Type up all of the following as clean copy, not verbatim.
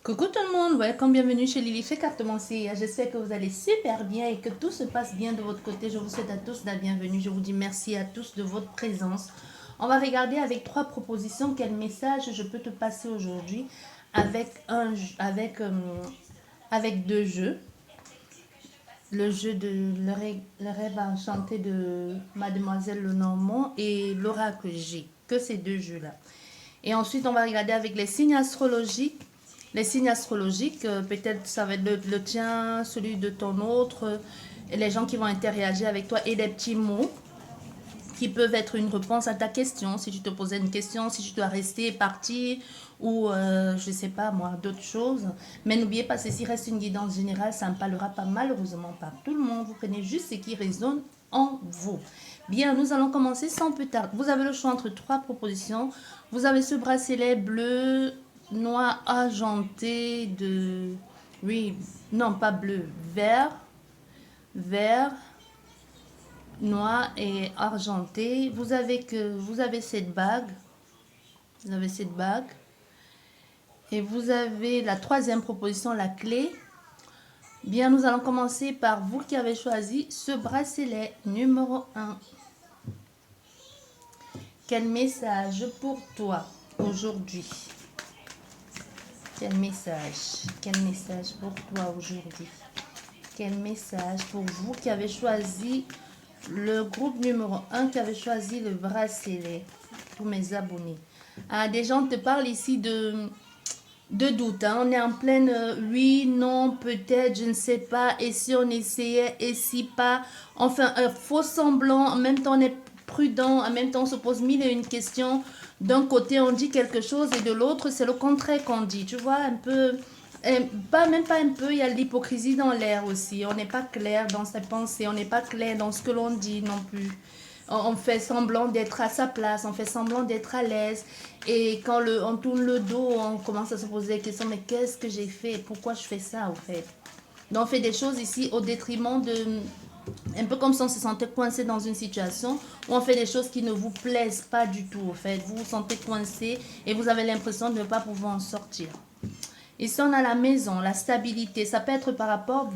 Coucou tout le monde, welcome, bienvenue chez Lily chez Cartomancie. J'espère que vous allez super bien et que tout se passe bien de votre côté. Je vous souhaite à tous la bienvenue. Je vous dis merci à tous de votre présence. On va regarder avec 3 propositions quel message je peux te passer aujourd'hui avec avec 2 jeux. Le jeu de le rêve enchanté de Mademoiselle Lenormand et l'oracle G. Que ces 2 jeux-là. Et ensuite, on va regarder avec les signes astrologiques. Les signes astrologiques, peut-être ça va être le tien, celui de ton autre, et les gens qui vont interagir avec toi et des petits mots qui peuvent être une réponse à ta question. Si tu te posais une question, si tu dois rester, partir ou je ne sais pas moi, d'autres choses. Mais n'oubliez pas, ceci reste une guidance générale, ça ne parlera pas malheureusement par tout le monde. Vous prenez juste ce qui résonne en vous. Bien, nous allons commencer sans plus tarder. Vous avez le choix entre 3 propositions. Vous avez ce bracelet bleu, noir, argenté de... Oui, non, pas bleu, vert, vert, noir et argenté. Vous avez cette bague. Vous avez cette bague. Et vous avez la 3e proposition, la clé. Bien, nous allons commencer par vous qui avez choisi ce bracelet numéro 1. Quel message pour toi aujourd'hui? Quel message pour toi aujourd'hui? Quel message pour vous qui avez choisi le groupe numéro 1, qui avait choisi le bracelet? Tous mes abonnés. Ah, des gens te parlent ici de doute. Hein. On est en pleine oui, non, peut-être, je ne sais pas. Et si on essayait, et si pas. Enfin, un faux semblant. En même temps, on est prudent. En même temps, on se pose mille et une questions. D'un côté, on dit quelque chose et de l'autre, c'est le contraire qu'on dit. Tu vois, un peu... même pas un peu, il y a l'hypocrisie dans l'air aussi. On n'est pas clair dans ses pensées, on n'est pas clair dans ce que l'on dit non plus. On fait semblant d'être à sa place, on fait semblant d'être à l'aise. Et quand on tourne le dos, on commence à se poser des questions. Mais qu'est-ce que j'ai fait? Pourquoi je fais ça, au fait? Donc, on fait des choses ici au détriment de... Un peu comme si on se sentait coincé dans une situation où on fait des choses qui ne vous plaisent pas du tout, au fait. Vous vous sentez coincé et vous avez l'impression de ne pas pouvoir en sortir. Ici, on a la maison, la stabilité. Ça peut être par rapport,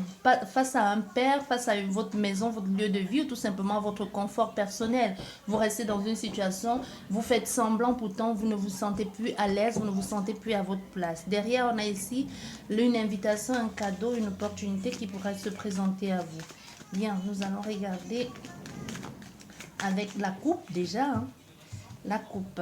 face à un père, face à votre maison, votre lieu de vie, ou tout simplement votre confort personnel. Vous restez dans une situation, vous faites semblant, pourtant vous ne vous sentez plus à l'aise, vous ne vous sentez plus à votre place. Derrière, on a ici une invitation, un cadeau, une opportunité qui pourrait se présenter à vous. Bien, nous allons regarder avec la coupe déjà. Hein. La coupe.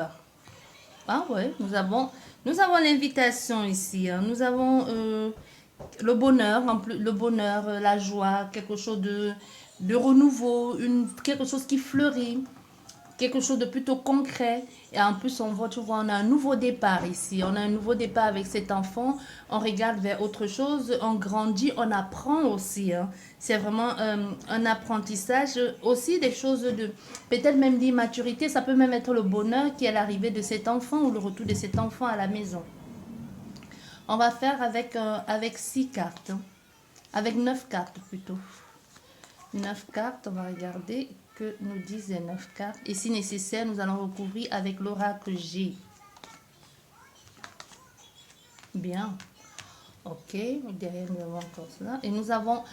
Ah ouais, nous avons l'invitation ici. Hein. Nous avons le bonheur, le bonheur, la joie, quelque chose de renouveau, quelque chose qui fleurit, quelque chose de plutôt concret. Et en plus, tu vois, on a un nouveau départ ici. On a un nouveau départ avec cet enfant. On regarde vers autre chose. On grandit, on apprend aussi. Hein. C'est vraiment un apprentissage. Aussi des choses de... Peut-être même d'immaturité. Ça peut même être le bonheur qui est l'arrivée de cet enfant ou le retour de cet enfant à la maison. On va faire avec 6 cartes. Hein. Avec 9 cartes plutôt. 9 cartes, on va regarder que nous disent les 9 cartes. Et si nécessaire, nous allons recouvrir avec l'oracle G. Bien. Ok, derrière nous avons encore cela. Et nous avons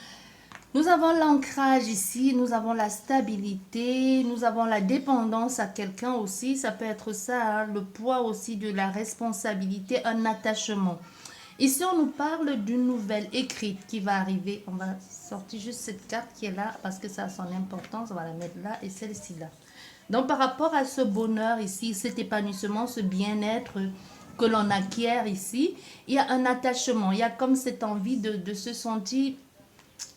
l'ancrage ici, nous avons la stabilité, nous avons la dépendance à quelqu'un aussi. Ça peut être ça, hein, le poids aussi de la responsabilité, un attachement. Ici, on nous parle d'une nouvelle écrite qui va arriver. On va sortir juste cette carte qui est là parce que ça a son importance. On va la mettre là et celle-ci là. Donc, par rapport à ce bonheur ici, cet épanouissement, ce bien-être que l'on acquiert ici, il y a un attachement. Il y a comme cette envie de se sentir...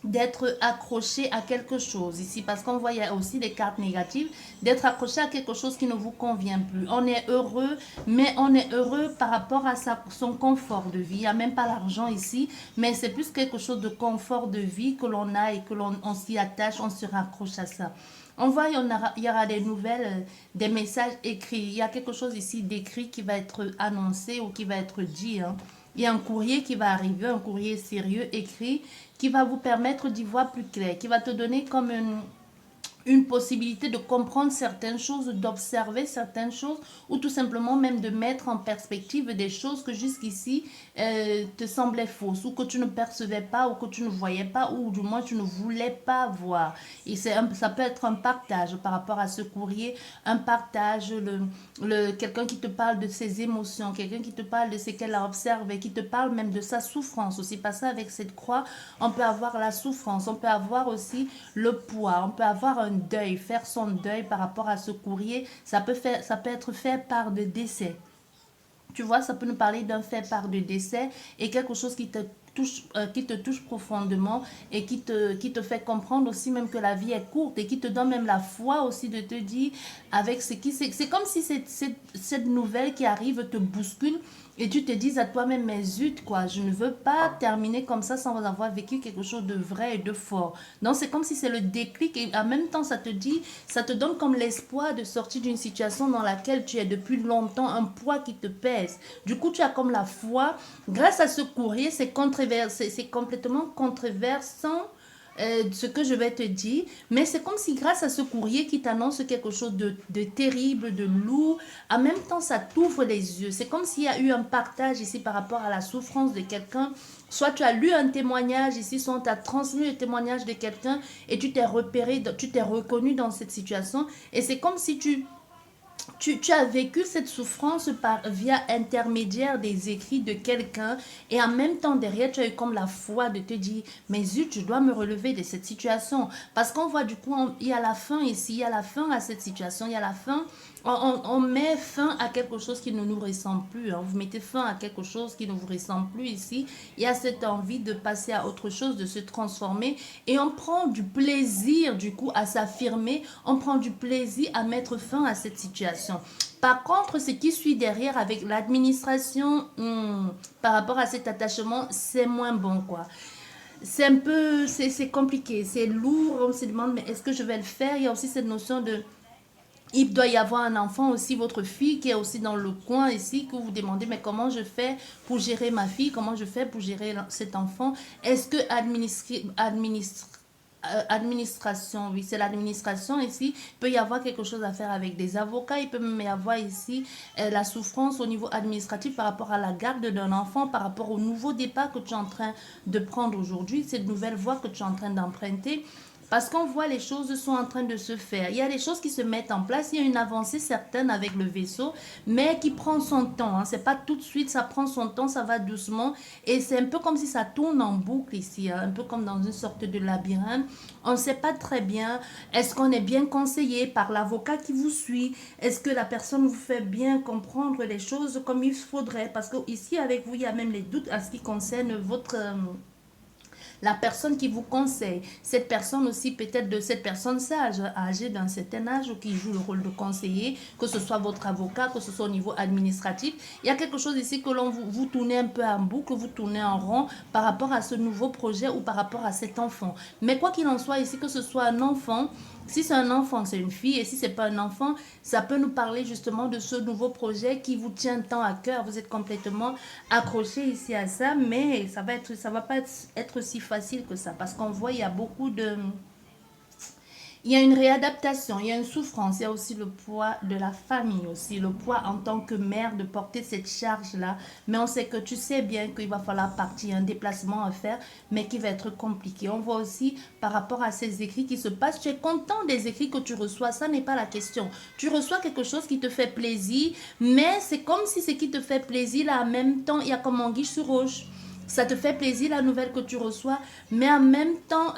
d'être accroché à quelque chose ici, parce qu'on voit il y a aussi des cartes négatives, d'être accroché à quelque chose qui ne vous convient plus. On est heureux, mais on est heureux par rapport à son confort de vie. Il n'y a même pas l'argent ici, mais c'est plus quelque chose de confort de vie que l'on a et que on s'y attache, on se raccroche à ça. On voit, il y aura des nouvelles, des messages écrits. Il y a quelque chose ici d'écrit qui va être annoncé ou qui va être dit. Hein. Il y a un courrier qui va arriver, un courrier sérieux écrit qui va vous permettre d'y voir plus clair, qui va te donner comme une possibilité de comprendre certaines choses, d'observer certaines choses, ou tout simplement même de mettre en perspective des choses que jusqu'ici te semblaient fausses, ou que tu ne percevais pas, ou que tu ne voyais pas, ou du moins tu ne voulais pas voir. Et ça peut être un partage par rapport à ce courrier, un partage, quelqu'un qui te parle de ses émotions, quelqu'un qui te parle de ce qu'elle a observé, qui te parle même de sa souffrance aussi. Parce qu'avec cette croix, on peut avoir la souffrance, on peut avoir aussi le poids, on peut avoir un deuil, faire son deuil par rapport à ce courrier. Ça peut être fait par de décès. Tu vois, ça peut nous parler d'un fait par de décès et quelque chose qui te touche profondément et qui te fait comprendre aussi même que la vie est courte et qui te donne même la foi aussi de te dire avec ce qui c'est comme si cette nouvelle qui arrive te bouscule et tu te dis à toi-même, mais zut, quoi, je ne veux pas terminer comme ça sans avoir vécu quelque chose de vrai et de fort. Donc, c'est comme si c'est le déclic et en même temps, ça te dit, ça te donne comme l'espoir de sortir d'une situation dans laquelle tu es depuis longtemps, un poids qui te pèse. Du coup, tu as comme la foi. Grâce à ce courrier, c'est complètement controversant ce que je vais te dire, mais c'est comme si grâce à ce courrier qui t'annonce quelque chose de terrible, de lourd, en même temps ça t'ouvre les yeux. C'est comme s'il y a eu un partage ici par rapport à la souffrance de quelqu'un. Soit tu as lu un témoignage ici, soit on t'a transmis le témoignage de quelqu'un et tu t'es repéré, tu t'es reconnu dans cette situation. Et c'est comme si tu as vécu cette souffrance via intermédiaire des écrits de quelqu'un et en même temps derrière tu as eu comme la foi de te dire mais zut je dois me relever de cette situation parce qu'on voit du coup il y a la fin ici, il y a la fin à cette situation, il y a la fin, on met fin à quelque chose qui ne nous ressemble plus, hein. Vous mettez fin à quelque chose qui ne vous ressemble plus ici, il y a cette envie de passer à autre chose, de se transformer et on prend du plaisir du coup à s'affirmer, on prend du plaisir à mettre fin à cette situation. Par contre, ce qui suit derrière avec l'administration, par rapport à cet attachement, c'est moins bon, quoi. C'est un peu, c'est compliqué, c'est lourd, on se demande, mais est-ce que je vais le faire? Il y a aussi cette notion de, il doit y avoir un enfant aussi, votre fille qui est aussi dans le coin ici, que vous vous demandez, mais comment je fais pour gérer ma fille? Comment je fais pour gérer cet enfant? Est-ce que administration, oui, c'est l'administration ici. Il peut y avoir quelque chose à faire avec des avocats. Il peut même y avoir ici la souffrance au niveau administratif par rapport à la garde d'un enfant, par rapport au nouveau départ que tu es en train de prendre aujourd'hui, cette nouvelle voie que tu es en train d'emprunter. Parce qu'on voit les choses sont en train de se faire. Il y a des choses qui se mettent en place. Il y a une avancée certaine avec le vaisseau, mais qui prend son temps, hein. C'est pas tout de suite, ça prend son temps, ça va doucement. Et c'est un peu comme si ça tourne en boucle ici, hein, un peu comme dans une sorte de labyrinthe. On ne sait pas très bien. Est-ce qu'on est bien conseillé par l'avocat qui vous suit? Est-ce que la personne vous fait bien comprendre les choses comme il faudrait? Parce que ici avec vous, il y a même les doutes à ce qui concerne votre la personne qui vous conseille, cette personne aussi peut-être de cette personne sage, âgée d'un certain âge ou qui joue le rôle de conseiller, que ce soit votre avocat, que ce soit au niveau administratif. Il y a quelque chose ici que vous tournez un peu en boucle, vous tournez en rond par rapport à ce nouveau projet ou par rapport à cet enfant. Mais quoi qu'il en soit ici, que ce soit un enfant, si c'est un enfant, c'est une fille, et si c'est pas un enfant, ça peut nous parler justement de ce nouveau projet qui vous tient tant à cœur. Vous êtes complètement accroché ici à ça, mais ça va pas être si facile que ça, parce qu'on voit il y a beaucoup de, il y a une réadaptation, il y a une souffrance, il y a aussi le poids de la famille aussi, le poids en tant que mère de porter cette charge-là. Mais on sait que tu sais bien qu'il va falloir partir, un déplacement à faire, mais qui va être compliqué. On voit aussi par rapport à ces écrits qui se passent, tu es content des écrits que tu reçois, ça n'est pas la question. Tu reçois quelque chose qui te fait plaisir, mais c'est comme si ce qui te fait plaisir, là, en même temps, il y a comme anguille sur roche. Ça te fait plaisir la nouvelle que tu reçois, mais en même temps,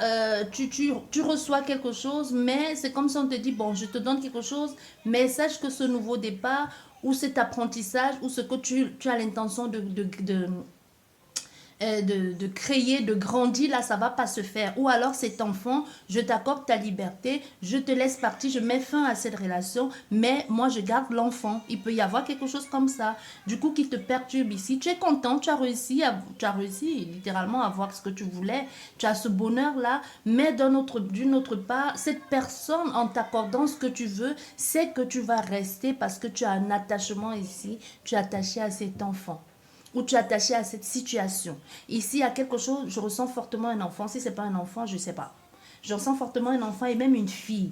tu reçois quelque chose, mais c'est comme si on te dit, bon, je te donne quelque chose, mais sache que ce nouveau départ, ou cet apprentissage, ou ce que tu as l'intention de créer, de grandir, là, ça va pas se faire. Ou alors cet enfant, je t'accorde ta liberté, je te laisse partir, je mets fin à cette relation, mais moi, je garde l'enfant. Il peut y avoir quelque chose comme ça, du coup, qui te perturbe ici. Tu es content, tu as réussi littéralement à avoir ce que tu voulais, tu as ce bonheur-là, mais d'une autre part, cette personne, en t'accordant ce que tu veux, sait que tu vas rester parce que tu as un attachement ici, tu es attaché à cet enfant ou tu es attaché à cette situation. Ici, il y a quelque chose, je ressens fortement un enfant. Si ce n'est pas un enfant, je ne sais pas. Je ressens fortement un enfant et même une fille.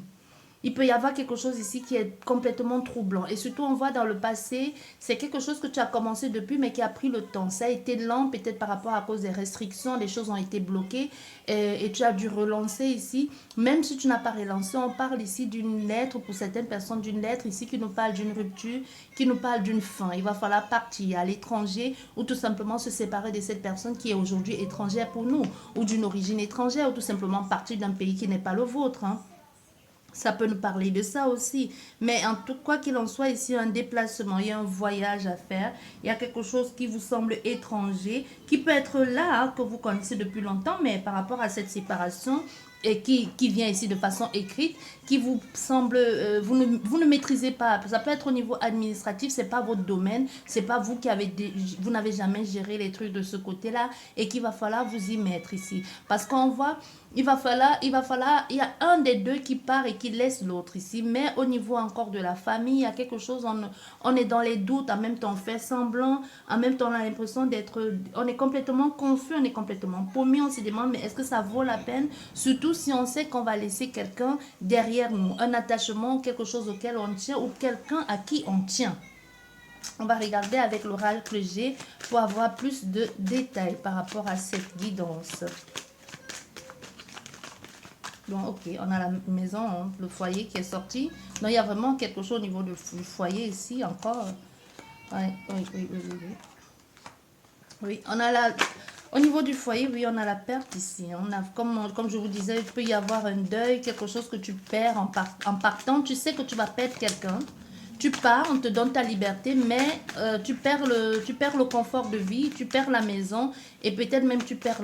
Il peut y avoir quelque chose ici qui est complètement troublant. Et surtout, on voit dans le passé, c'est quelque chose que tu as commencé depuis, mais qui a pris le temps. Ça a été lent, peut-être par rapport à cause des restrictions, les choses ont été bloquées et tu as dû relancer ici. Même si tu n'as pas relancé, on parle ici d'une lettre, pour certaines personnes, d'une lettre ici qui nous parle d'une rupture, qui nous parle d'une fin. Il va falloir partir à l'étranger ou tout simplement se séparer de cette personne qui est aujourd'hui étrangère pour nous, ou d'une origine étrangère, ou tout simplement partir d'un pays qui n'est pas le vôtre, hein. Ça peut nous parler de ça aussi. Mais en tout quoi qu'il en soit, ici, un déplacement, il y a un voyage à faire. Il y a quelque chose qui vous semble étranger, qui peut être là, hein, que vous connaissez depuis longtemps, mais par rapport à cette séparation, et qui vient ici de façon écrite, qui vous semble, vous ne maîtrisez pas. Ça peut être au niveau administratif, c'est pas votre domaine, c'est pas vous qui avez, vous n'avez jamais géré les trucs de ce côté-là, et qu'il va falloir vous y mettre ici. Parce qu'on voit, il va falloir, il y a un des deux qui part et qui laisse l'autre ici, mais au niveau encore de la famille, il y a quelque chose, on est dans les doutes, en même temps on fait semblant, en même temps on a l'impression d'être, on est complètement confus, on est complètement paumé, on se demande, mais est-ce que ça vaut la peine? Surtout si on sait qu'on va laisser quelqu'un derrière nous, un attachement, quelque chose auquel on tient ou quelqu'un à qui on tient. On va regarder avec l'oracle que j'ai pour avoir plus de détails par rapport à cette guidance. Bon, ok, on a la maison, hein, le foyer qui est sorti. Donc, il y a vraiment quelque chose au niveau du foyer ici encore. Ouais, oui, oui, oui, oui, oui. Oui, on a la... Au niveau du foyer, oui, on a la perte ici. On a, comme je vous disais, il peut y avoir un deuil, quelque chose que tu perds en partant. Tu sais que tu vas perdre quelqu'un. Tu pars, on te donne ta liberté, mais tu perds le confort de vie, tu perds la maison et peut-être même tu perds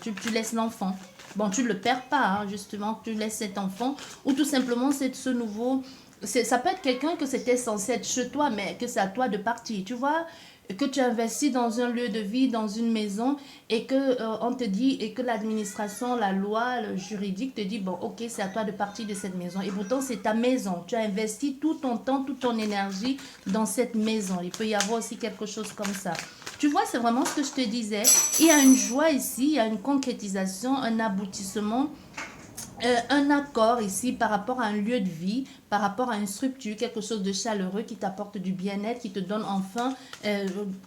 tu laisses l'enfant. Bon, tu ne le perds pas, hein, justement, tu laisses cet enfant ou tout simplement c'est ce nouveau... Ça peut être quelqu'un que c'était censé être chez toi, mais que c'est à toi de partir. Tu vois, que tu investis dans un lieu de vie, dans une maison, et que on te dit, et que l'administration, la loi, le juridique te dit, bon, ok, c'est à toi de partir de cette maison. Et pourtant, c'est ta maison. Tu as investi tout ton temps, toute ton énergie dans cette maison. Il peut y avoir aussi quelque chose comme ça. Tu vois, c'est vraiment ce que je te disais. Il y a une joie ici, il y a une concrétisation, un aboutissement. Un accord ici par rapport à un lieu de vie, par rapport à une structure, quelque chose de chaleureux qui t'apporte du bien-être, qui te donne enfin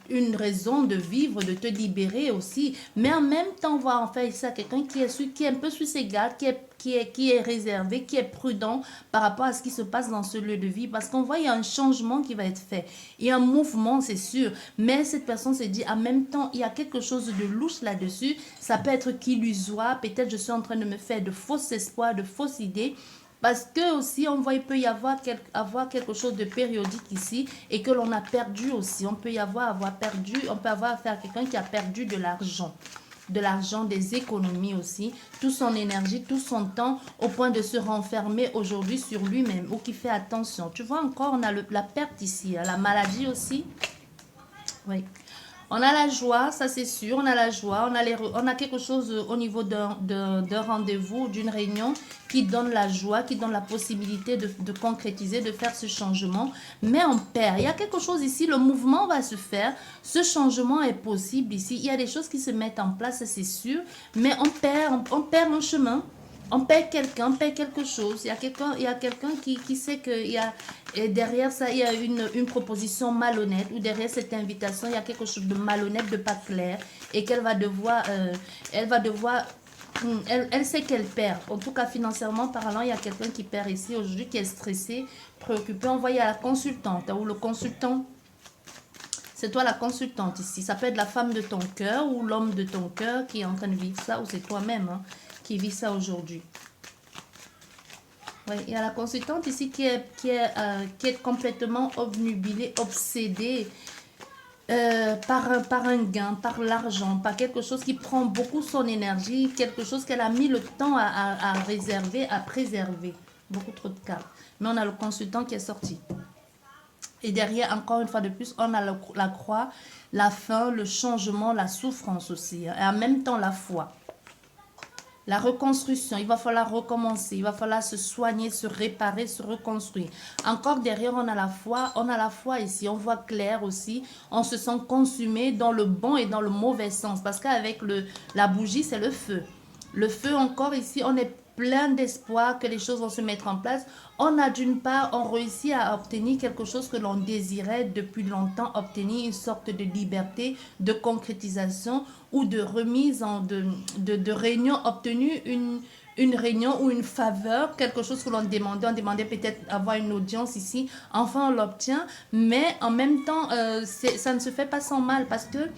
une raison de vivre, de te libérer aussi. Mais en même temps, voir en fait ça quelqu'un qui est un peu sur ses gardes, qui est réservé, qui est prudent par rapport à ce qui se passe dans ce lieu de vie. Parce qu'on voit, il y a un changement qui va être fait. Il y a un mouvement, c'est sûr. Mais cette personne se dit, en même temps, il y a quelque chose de louche là-dessus. Ça peut être qu'illusoire. Peut-être je suis en train de me faire de faux espoirs, de fausses idées. Parce que aussi, on voit, il peut y avoir quelque chose de périodique ici et que l'on a perdu aussi. On peut avoir affaire à quelqu'un qui a perdu de l'argent, des économies aussi, toute son énergie, tout son temps, au point de se renfermer aujourd'hui sur lui-même ou qui fait attention. Tu vois encore, on a la perte ici, hein, la maladie aussi. Oui. On a la joie, ça c'est sûr, on a la joie, on a quelque chose au niveau d'un rendez-vous, d'une réunion qui donne la joie, qui donne la possibilité de concrétiser, de faire ce changement. Mais on perd. Il y a quelque chose ici, le mouvement va se faire, ce changement est possible ici. Il y a des choses qui se mettent en place, ça c'est sûr, mais on perd un chemin. On paie quelqu'un, paie quelque chose. Il y a quelqu'un qui sait qu'il y a, et derrière ça, il y a une proposition malhonnête, ou derrière cette invitation, il y a quelque chose de malhonnête, de pas clair, et qu'elle va devoir, elle sait qu'elle perd. En tout cas, financièrement parlant, il y a quelqu'un qui perd ici aujourd'hui, qui est stressé, préoccupé. On voit, il y a la consultante, ou le consultant. C'est toi la consultante ici. Ça peut être la femme de ton cœur ou l'homme de ton cœur qui est en train de vivre ça, ou c'est toi-même, hein, qui vit ça aujourd'hui. Oui, il y a la consultante ici qui est complètement obnubilée, obsédée par un gain, par l'argent, par quelque chose qui prend beaucoup son énergie, quelque chose qu'elle a mis le temps à réserver, à préserver. Beaucoup trop de cartes. Mais on a le consultant qui est sorti. Et derrière, encore une fois de plus, on a la croix, la faim, le changement, la souffrance aussi. Hein, et en même temps, la foi. La reconstruction, il va falloir recommencer, il va falloir se soigner, se réparer, se reconstruire. Encore derrière, on a la foi ici, on voit clair aussi, on se sent consumé dans le bon et dans le mauvais sens. Parce qu'avec la bougie, c'est le feu. Le feu encore ici, on est plein d'espoir que les choses vont se mettre en place. On a d'une part, on réussit à obtenir quelque chose que l'on désirait depuis longtemps, obtenir une sorte de liberté, de concrétisation ou de remise de réunion, obtenue une réunion ou une faveur, quelque chose que l'on demandait. On demandait peut-être avoir une audience ici. Enfin, on l'obtient. Mais en même temps, ça ne se fait pas sans mal parce que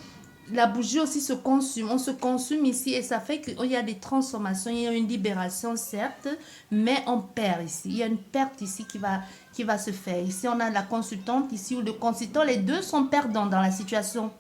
la bougie aussi se consume. On se consume ici et ça fait qu'il y a des transformations. Il y a une libération, certes, mais on perd ici. Il y a une perte ici qui va se faire. Ici, on a la consultante ici ou le consultant. Les deux sont perdants dans la situation.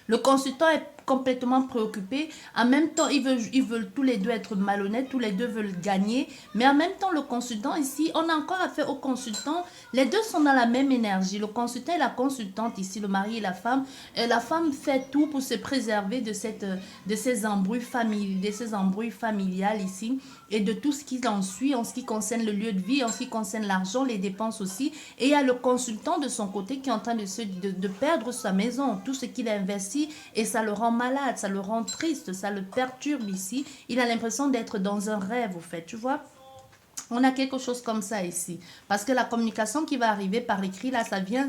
Le consultant est complètement préoccupé. En même temps, ils veulent tous les deux être malhonnêtes, tous les deux veulent gagner. Mais en même temps, le consultant ici, on a encore affaire au consultant. Les deux sont dans la même énergie. Le consultant et la consultante ici, le mari et la femme. La femme fait tout pour se préserver de ces embrouilles familiales ici et de tout ce qui en suit en ce qui concerne le lieu de vie, en ce qui concerne l'argent, les dépenses aussi. Et il y a le consultant de son côté qui est en train de perdre sa maison, tout ce qu'il a investi et ça le rend malade, ça le rend triste, ça le perturbe ici. Il a l'impression d'être dans un rêve, au fait, tu vois. On a quelque chose comme ça ici. Parce que la communication qui va arriver par écrit, là, ça vient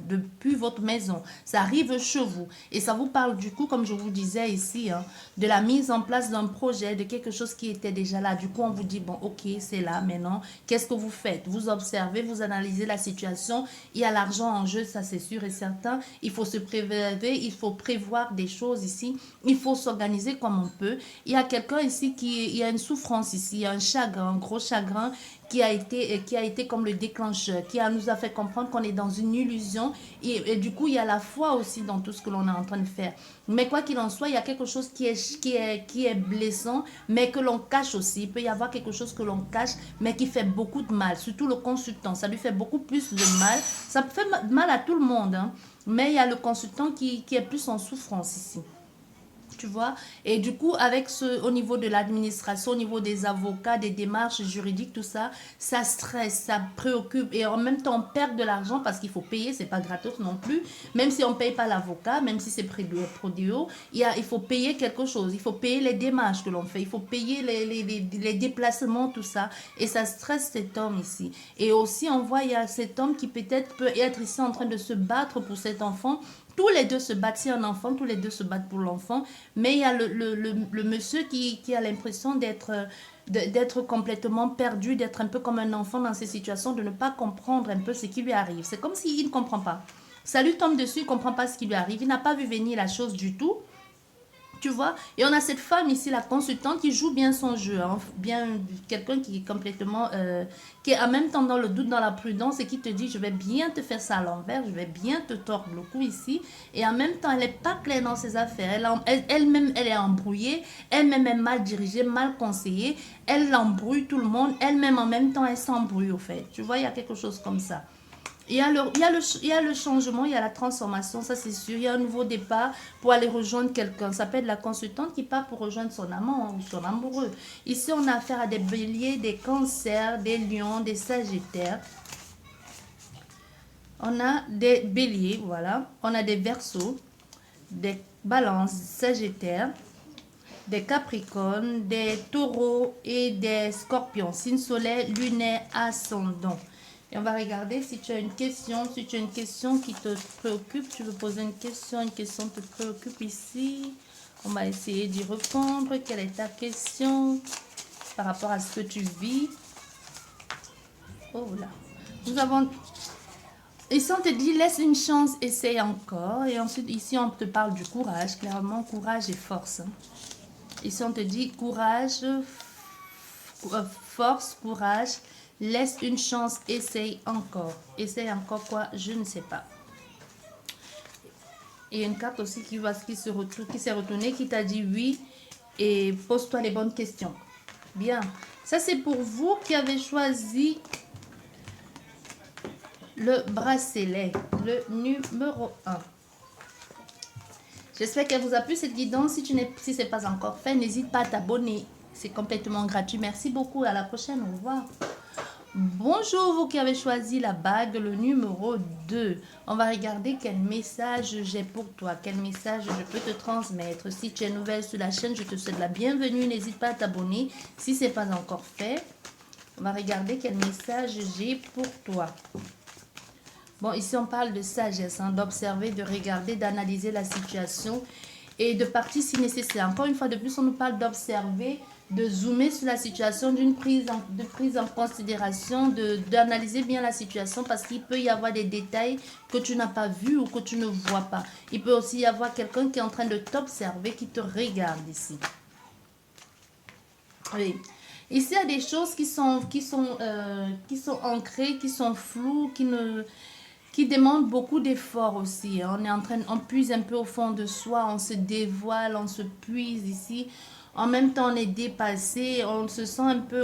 depuis votre maison. Ça arrive chez vous. Et ça vous parle du coup, comme je vous disais ici, hein, de la mise en place d'un projet, de quelque chose qui était déjà là. Du coup, on vous dit, bon, ok, c'est là maintenant. Qu'est-ce que vous faites? Vous observez, vous analysez la situation. Il y a l'argent en jeu, ça c'est sûr et certain. Il faut se préserver, il faut prévoir des choses ici. Il faut s'organiser comme on peut. Il y a quelqu'un ici il y a une souffrance ici, il y a un chagrin, un gros chagrin qui a été comme le déclencheur, nous a fait comprendre qu'on est dans une illusion et du coup il y a la foi aussi dans tout ce que l'on est en train de faire. Mais quoi qu'il en soit, il y a quelque chose qui est blessant, mais que l'on cache aussi. Il peut y avoir quelque chose que l'on cache, mais qui fait beaucoup de mal, surtout le consultant. Ça lui fait beaucoup plus de mal. Ça fait mal à tout le monde, hein. Mais il y a le consultant qui est plus en souffrance ici. Tu vois, et du coup au niveau de l'administration, au niveau des avocats, des démarches juridiques, tout ça, ça stresse, ça préoccupe et en même temps on perd de l'argent parce qu'il faut payer, c'est pas gratos non plus, même si on paye pas l'avocat, même si c'est prodeo, il faut payer quelque chose, il faut payer les démarches que l'on fait, il faut payer les déplacements, tout ça, et ça stresse cet homme ici. Et aussi on voit, il y a cet homme qui peut-être peut être ici en train de se battre pour cet enfant. Tous les deux se battent, c'est un enfant, tous les deux se battent pour l'enfant, mais il y a le monsieur qui a l'impression d'être complètement perdu, d'être un peu comme un enfant dans ces situations, de ne pas comprendre un peu ce qui lui arrive. C'est comme s'il ne comprend pas. Ça lui tombe dessus, il ne comprend pas ce qui lui arrive, il n'a pas vu venir la chose du tout. Tu vois, et on a cette femme ici, la consultante, qui joue bien son jeu, hein, bien quelqu'un qui est complètement, qui est en même temps dans le doute, dans la prudence et qui te dit, je vais bien te faire ça à l'envers, je vais bien te tordre le cou ici, et en même temps, elle n'est pas claire dans ses affaires, elle-même, elle est embrouillée, elle-même est mal dirigée, mal conseillée, elle embrouille tout le monde, elle-même en même temps, elle s'embrouille au fait, tu vois, il y a quelque chose comme ça. Il y a le changement, il y a la transformation, ça c'est sûr. Il y a un nouveau départ pour aller rejoindre quelqu'un. Ça peut être la consultante qui part pour rejoindre son amant, hein, ou son amoureux. Ici, on a affaire à des béliers, des cancers, des lions, des sagittaires. On a des béliers, voilà. On a des verseaux, des balances, sagittaires, des capricornes, des taureaux et des scorpions. Signe solaire, lunaire, ascendant. Et on va regarder si tu as une question. Si tu as une question qui te préoccupe, tu veux poser une question te préoccupe ici. On va essayer d'y répondre. Quelle est ta question par rapport à ce que tu vis? Oh là. Nous avons... Ici, on te dit, laisse une chance, essaye encore. Et ensuite, ici, on te parle du courage. Clairement, courage et force. Ici, on te dit courage, force, courage. Laisse une chance, essaye encore. Essaye encore quoi? Je ne sais pas. Et une carte aussi qui s'est retournée, qui t'a dit oui. Et pose-toi les bonnes questions. Bien. Ça, c'est pour vous qui avez choisi le bracelet, le numéro 1. J'espère qu'elle vous a plu cette guidance. Si ce n'est pas encore fait, n'hésite pas à t'abonner. C'est complètement gratuit. Merci beaucoup. À la prochaine. Au revoir. Bonjour, vous qui avez choisi la bague, le numéro 2. On va regarder quel message j'ai pour toi, quel message je peux te transmettre. Si tu es nouvelle sur la chaîne, je te souhaite la bienvenue. N'hésite pas à t'abonner si ce n'est pas encore fait. On va regarder quel message j'ai pour toi. Bon, ici on parle de sagesse, hein, d'observer, de regarder, d'analyser la situation et de partir si nécessaire. Encore une fois de plus, on nous parle d'observer, de zoomer sur la situation, d'une prise en considération, d'analyser bien la situation parce qu'il peut y avoir des détails que tu n'as pas vus ou que tu ne vois pas. Il peut aussi y avoir quelqu'un qui est en train de t'observer, qui te regarde ici. Oui. Ici, il y a des choses qui sont ancrées, qui sont floues, qui demandent beaucoup d'efforts aussi. On puise un peu au fond de soi, on se dévoile, on se puise ici. En même temps, on est dépassé, on se sent un peu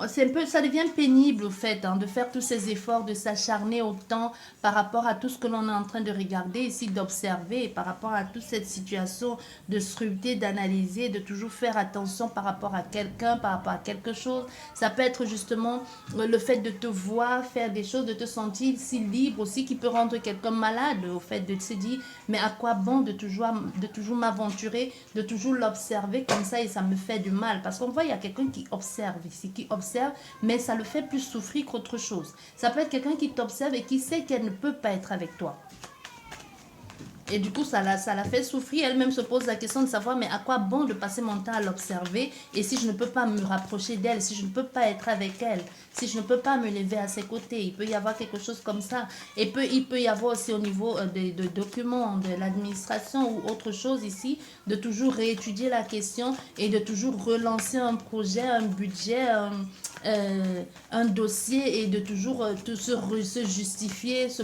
ça devient pénible au fait, hein, de faire tous ces efforts, de s'acharner autant par rapport à tout ce que l'on est en train de regarder ici, d'observer, par rapport à toute cette situation, de scruter, d'analyser, de toujours faire attention par rapport à quelqu'un, par rapport à quelque chose. Ça peut être justement le fait de te voir faire des choses, de te sentir si libre aussi, qui peut rendre quelqu'un malade, au fait de se dire, mais à quoi bon de toujours m'aventurer, de toujours l'observer comme ça et ça me fait du mal. Parce qu'on voit, il y a quelqu'un qui observe ici, qui observe, mais ça le fait plus souffrir qu'autre chose. Ça peut être quelqu'un qui t'observe et qui sait qu'elle ne peut pas être avec toi. Et du coup, ça la fait souffrir. Elle-même se pose la question de savoir, mais à quoi bon de passer mon temps à l'observer et si je ne peux pas me rapprocher d'elle, si je ne peux pas être avec elle, si je ne peux pas me lever à ses côtés. Il peut y avoir quelque chose comme ça. Et il peut y avoir aussi au niveau de documents, de l'administration ou autre chose ici, de toujours réétudier la question et de toujours relancer un projet, un budget, un dossier et de toujours se justifier, se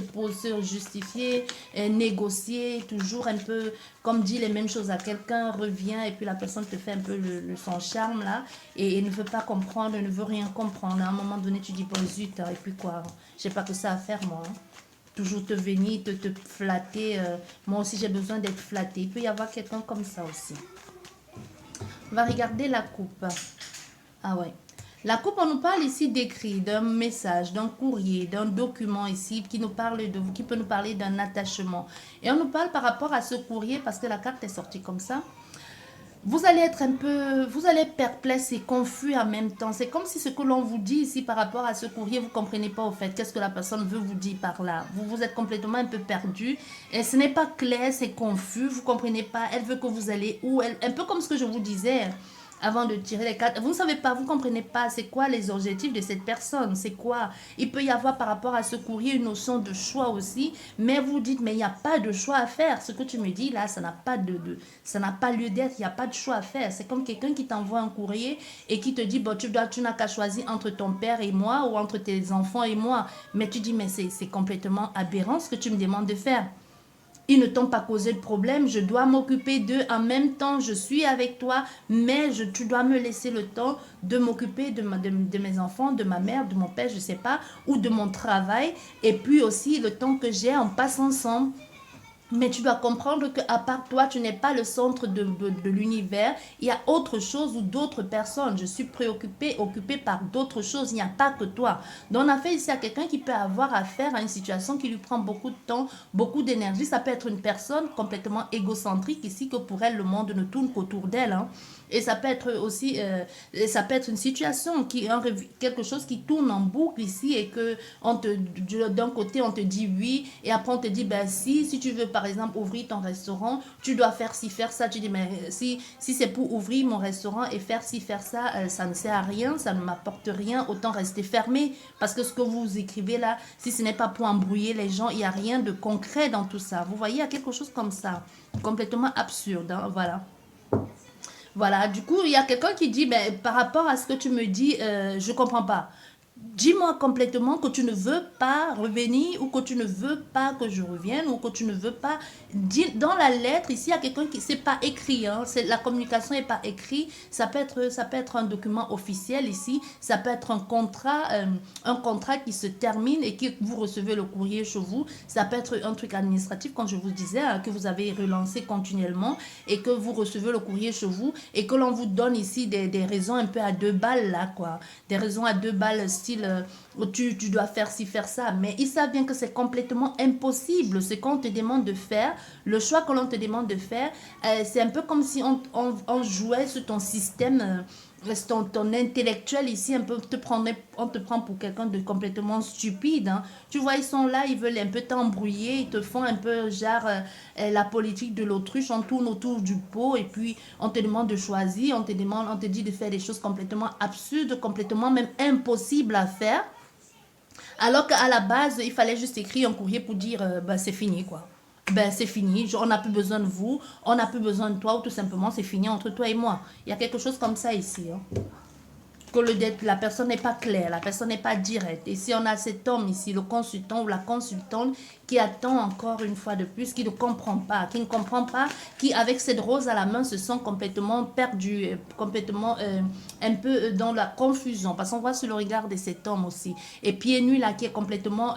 justifier, négocier, toujours un peu, comme dit les mêmes choses à quelqu'un, revient et puis la personne te fait un peu son charme là et ne veut pas comprendre, ne veut rien comprendre. À un moment donné, tu dis, bon zut, et puis quoi, j'ai pas que ça à faire moi. Hein. Toujours te venir, te flatter. Moi aussi, j'ai besoin d'être flatté. Il peut y avoir quelqu'un comme ça aussi. On va regarder la coupe. Ah ouais. La coupe, on nous parle ici d'écrit, d'un message, d'un courrier, d'un document ici qui peut nous parler d'un attachement. Et on nous parle par rapport à ce courrier parce que la carte est sortie comme ça. Vous allez être perplexe et confus en même temps. C'est comme si ce que l'on vous dit ici par rapport à ce courrier, vous ne comprenez pas au fait. Qu'est-ce que la personne veut vous dire par là? Vous êtes complètement un peu perdu. Et ce n'est pas clair, c'est confus. Vous ne comprenez pas. Elle veut que vous allez où? Un peu comme ce que je vous disais avant de tirer les cartes. Vous ne savez pas, vous ne comprenez pas c'est quoi les objectifs de cette personne. C'est quoi? Il peut y avoir par rapport à ce courrier une notion de choix aussi. Mais vous dites, mais il n'y a pas de choix à faire. Ce que tu me dis là, ça n'a pas lieu d'être. Il n'y a pas de choix à faire. C'est comme quelqu'un qui t'envoie un courrier et qui te dit, bon, tu n'as qu'à choisir entre ton père et moi ou entre tes enfants et moi. Mais tu dis, mais c'est complètement aberrant ce que tu me demandes de faire. Ils ne t'ont pas causé de problème, je dois m'occuper d'eux en même temps, je suis avec toi, mais tu dois me laisser le temps de m'occuper de mes enfants, de ma mère, de mon père, je ne sais pas, ou de mon travail, et puis aussi le temps que j'ai, on passe ensemble. Mais tu dois comprendre qu'à part toi, tu n'es pas le centre de l'univers. Il y a autre chose ou d'autres personnes. Je suis occupée par d'autres choses. Il n'y a pas que toi. Donc, on a fait ici à quelqu'un qui peut avoir affaire à une situation qui lui prend beaucoup de temps, beaucoup d'énergie. Ça peut être une personne complètement égocentrique ici, que pour elle, le monde ne tourne qu'autour d'elle. Hein. Et ça peut être aussi, ça peut être une situation, quelque chose qui tourne en boucle ici et que d'un côté, on te dit oui et après on te dit, ben si tu veux par exemple ouvrir ton restaurant, tu dois faire ci, faire ça. Tu dis, mais si c'est pour ouvrir mon restaurant et faire ci, faire ça, ça ne sert à rien, ça ne m'apporte rien, autant rester fermé. Parce que ce que vous écrivez là, si ce n'est pas pour embrouiller les gens, il n'y a rien de concret dans tout ça. Vous voyez, il y a quelque chose comme ça, complètement absurde, hein, voilà. Voilà, du coup, il y a quelqu'un qui dit, ben, par rapport à ce que tu me dis, je ne comprends pas. Dis-moi complètement que tu ne veux pas revenir ou que tu ne veux pas que je revienne ou que tu ne veux pas. Dans la lettre, ici, il y a quelqu'un qui. C'est pas écrit, hein, la communication n'est pas écrite. Ça peut être un document officiel ici. Ça peut être un contrat qui se termine et que vous recevez le courrier chez vous. Ça peut être un truc administratif, comme je vous disais, hein, que vous avez relancé continuellement et que vous recevez le courrier chez vous et que l'on vous donne ici des raisons un peu à deux balles, là, quoi. Des raisons à deux balles, style, tu dois faire ci, faire ça. Mais ils savent bien que c'est complètement impossible. Ce qu'on te demande de faire, le choix que l'on te demande de faire, c'est un peu comme si on jouait sur ton système. Ton intellectuel ici un peu on te prend pour quelqu'un de complètement stupide, hein. Tu vois, ils sont là, ils veulent un peu t'embrouiller, ils te font un peu genre la politique de l'autruche, on tourne autour du pot et puis on te demande de choisir, on te dit de faire des choses complètement absurdes, complètement même impossibles à faire, alors qu'à la base il fallait juste écrire un courrier pour dire bah, c'est fini quoi. Ben, c'est fini, on n'a plus besoin de vous, on n'a plus besoin de toi, ou tout simplement c'est fini entre toi et moi. Il y a quelque chose comme ça ici, hein. Que la personne n'est pas claire, la personne n'est pas directe. Et si on a cet homme ici, le consultant ou la consultante, qui attend encore une fois de plus, qui ne comprend pas, qui avec cette rose à la main se sent complètement perdu, complètement un peu dans la confusion. Parce qu'on voit sur le regard de cet homme aussi. Et pieds nus là, qui est complètement,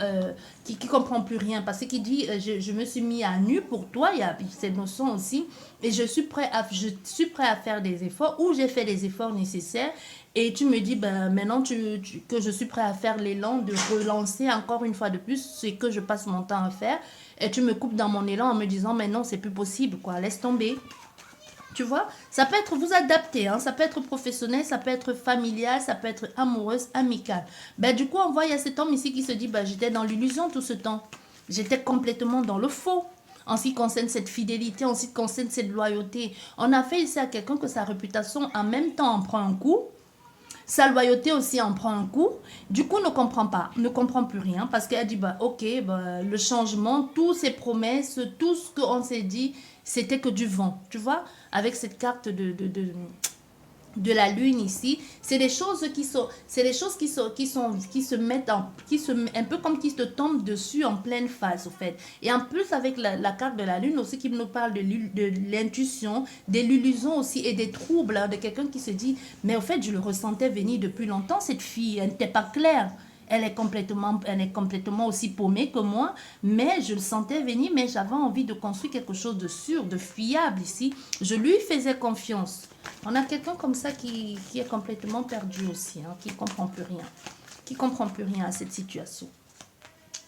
qui comprend plus rien. Parce qu'il dit, je me suis mis à nu pour toi, il y a cette notion aussi. Et je suis prêt à faire des efforts, ou j'ai fait les efforts nécessaires. Et tu me dis, ben, maintenant que je suis prêt à faire l'élan de relancer encore une fois de plus ce que je passe mon temps à faire. Et tu me coupes dans mon élan en me disant, mais non, c'est plus possible, quoi, laisse tomber. Tu vois, ça peut être vous adapter, hein, ça peut être professionnel, ça peut être familial, ça peut être amoureuse, amical. Ben, du coup, on voit, il y a cet homme ici qui se dit, ben, j'étais dans l'illusion tout ce temps. J'étais complètement dans le faux. En ce qui concerne cette fidélité, en ce qui concerne cette loyauté. On a fait ici à quelqu'un que sa réputation en même temps en prend un coup. Sa loyauté aussi en prend un coup. Du coup, ne comprend plus rien parce qu'elle dit, bah, ok, bah, le changement, toutes ces promesses, tout ce qu'on s'est dit, c'était que du vent. Tu vois, avec cette carte de la lune ici, c'est des choses qui se mettent un peu comme qui se tombent dessus en pleine face au fait. Et en plus avec la carte de la lune aussi qui nous parle de l'intuition, de l'illusion aussi et des troubles, hein, de quelqu'un qui se dit mais au fait je le ressentais venir depuis longtemps, cette fille, elle n'était pas claire. Elle est complètement aussi paumée que moi, mais je le sentais venir, mais j'avais envie de construire quelque chose de sûr, de fiable ici. Je lui faisais confiance. On a quelqu'un comme ça qui est complètement perdu aussi, hein, qui ne comprend plus rien. Qui ne comprend plus rien à cette situation.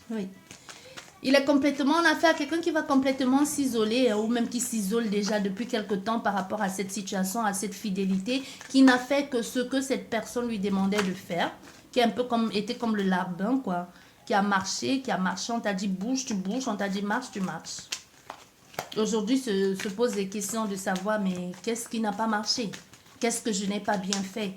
Oui. On a affaire à quelqu'un qui va complètement s'isoler, ou même qui s'isole déjà depuis quelque temps par rapport à cette situation, à cette fidélité, qui n'a fait que ce que cette personne lui demandait de faire, qui est un peu était comme le larbin, quoi, qui a marché, on t'a dit bouge, tu bouges, on t'a dit marche, tu marches. Aujourd'hui se pose des questions de savoir, mais qu'est-ce qui n'a pas marché? Qu'est-ce que je n'ai pas bien fait?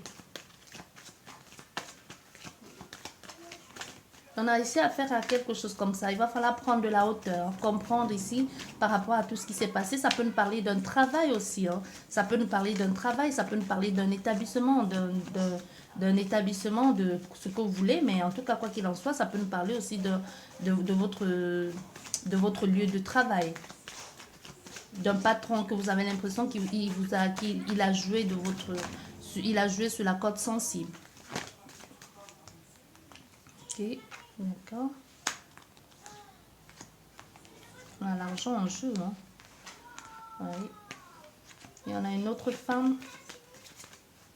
On a ici affaire à quelque chose comme ça. Il va falloir prendre de la hauteur, comprendre ici par rapport à tout ce qui s'est passé. Ça peut nous parler d'un travail aussi, hein. Ça peut nous parler d'un travail, ça peut nous parler d'un établissement, d'un établissement, de ce que vous voulez. Mais en tout cas, quoi qu'il en soit, ça peut nous parler aussi de votre lieu de travail. D'un patron que vous avez l'impression qu'il a joué il a joué sur la corde sensible. Ok, d'accord. On a l'argent en jeu, hein. Oui. Il y en a une autre femme.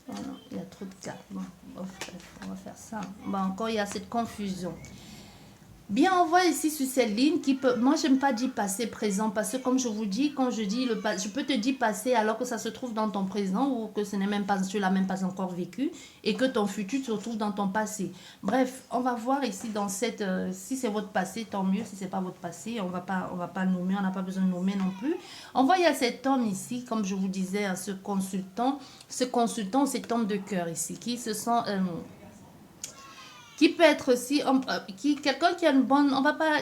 Oh non, il y a trop de cartes. Bon, on va faire ça. Bon, encore il y a cette confusion. Bien, on voit ici sur cette ligne qui peut... Moi, je n'aime pas dire passé présent parce que comme je vous dis, quand je dis le passé, je peux te dire passé alors que ça se trouve dans ton présent ou que ce n'est même pas, tu l'as même pas encore vécu et que ton futur se retrouve dans ton passé. Bref, on va voir ici dans cette... si c'est votre passé, tant mieux. Si c'est pas votre passé, on va pas nommer, on n'a pas besoin de nommer non plus. On voit il y a cet homme ici, comme je vous disais, ce consultant, cet homme de cœur ici, qui se sent... qui peut être aussi quelqu'un qui a une bonne,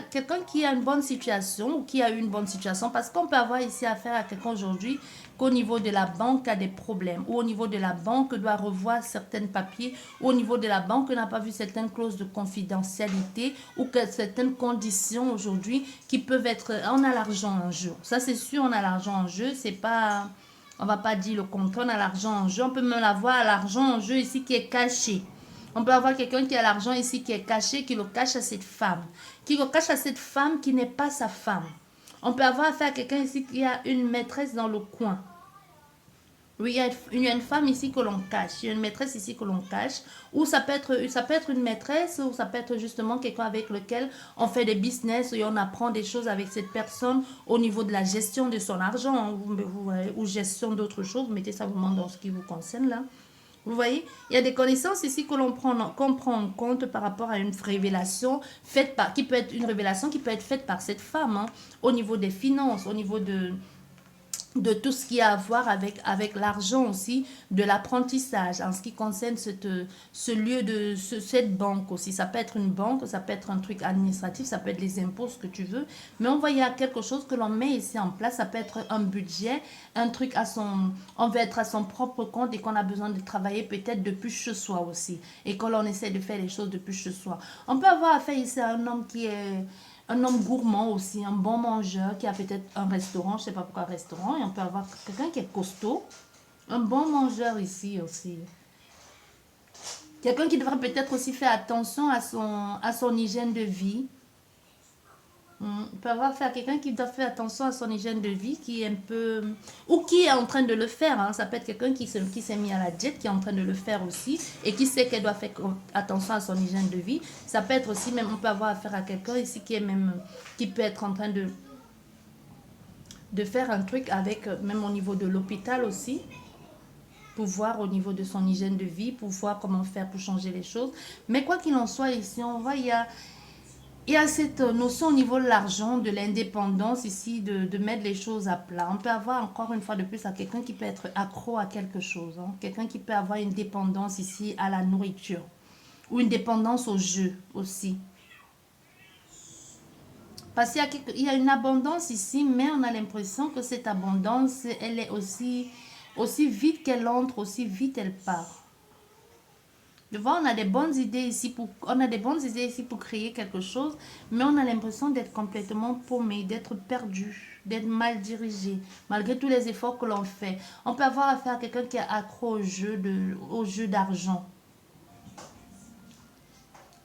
quelqu'un qui a une bonne situation ou qui a eu une bonne situation, parce qu'on peut avoir ici affaire à quelqu'un aujourd'hui qu'au niveau de la banque a des problèmes, ou au niveau de la banque doit revoir certains papiers, ou au niveau de la banque n'a pas vu certaines clauses de confidentialité ou que certaines conditions aujourd'hui qui peuvent être, on a l'argent en jeu, ça c'est sûr, on a l'argent en jeu, c'est pas, on va pas dire le contraire, on a l'argent en jeu, on peut même avoir l'argent en jeu ici qui est caché. On peut avoir quelqu'un qui a l'argent ici qui est caché, qui le cache à cette femme. Qui le cache à cette femme qui n'est pas sa femme. On peut avoir affaire à quelqu'un ici qui a une maîtresse dans le coin. Oui, il y a une femme ici que l'on cache. Il y a une maîtresse ici que l'on cache. Ou ça peut être une maîtresse, ou ça peut être justement quelqu'un avec lequel on fait des business et on apprend des choses avec cette personne au niveau de la gestion de son argent, hein, ou gestion d'autres choses. Vous mettez ça vraiment dans ce qui vous concerne là. Vous voyez, il y a des connaissances ici que qu'on prend en compte par rapport à une révélation qui peut être une révélation qui peut être faite par cette femme, hein, au niveau des finances, au niveau de tout ce qui a à voir avec l'argent aussi, de l'apprentissage en ce qui concerne ce lieu cette banque aussi. Ça peut être une banque, ça peut être un truc administratif, ça peut être les impôts, ce que tu veux. Mais on voit il y a quelque chose que l'on met ici en place. Ça peut être un budget, un truc on veut être à son propre compte et qu'on a besoin de travailler peut-être depuis chez soi aussi. Et que l'on essaie de faire les choses depuis chez soi. On peut avoir affaire ici à un homme qui est un homme gourmand aussi, un bon mangeur qui a peut-être un restaurant, je ne sais pas pourquoi un restaurant, et on peut avoir quelqu'un qui est costaud, un bon mangeur ici aussi. Quelqu'un qui devrait peut-être aussi faire attention à son hygiène de vie. On peut avoir affaire à quelqu'un qui doit faire attention à son hygiène de vie, qui est un peu... ou qui est en train de le faire. Hein. Ça peut être quelqu'un qui s'est mis à la diète, qui est en train de le faire aussi, et qui sait qu'elle doit faire attention à son hygiène de vie. Ça peut être aussi, même, on peut avoir affaire à quelqu'un ici qui peut être en train de faire un truc avec, même au niveau de l'hôpital aussi, pour voir au niveau de son hygiène de vie, pour voir comment faire pour changer les choses. Mais quoi qu'il en soit, ici, on voit, il y a cette notion au niveau de l'argent, de l'indépendance ici, de mettre les choses à plat. On peut avoir encore une fois de plus à quelqu'un qui peut être accro à quelque chose. Hein. Quelqu'un qui peut avoir une dépendance ici à la nourriture. Ou une dépendance au jeu aussi. Parce qu'il y a une abondance ici, mais on a l'impression que cette abondance, elle est aussi vite qu'elle entre, aussi vite elle part. Tu vois, on a des bonnes idées ici pour créer quelque chose, mais on a l'impression d'être complètement paumé, d'être perdu, d'être mal dirigé, malgré tous les efforts que l'on fait. On peut avoir affaire à quelqu'un qui est accro au jeu d'argent,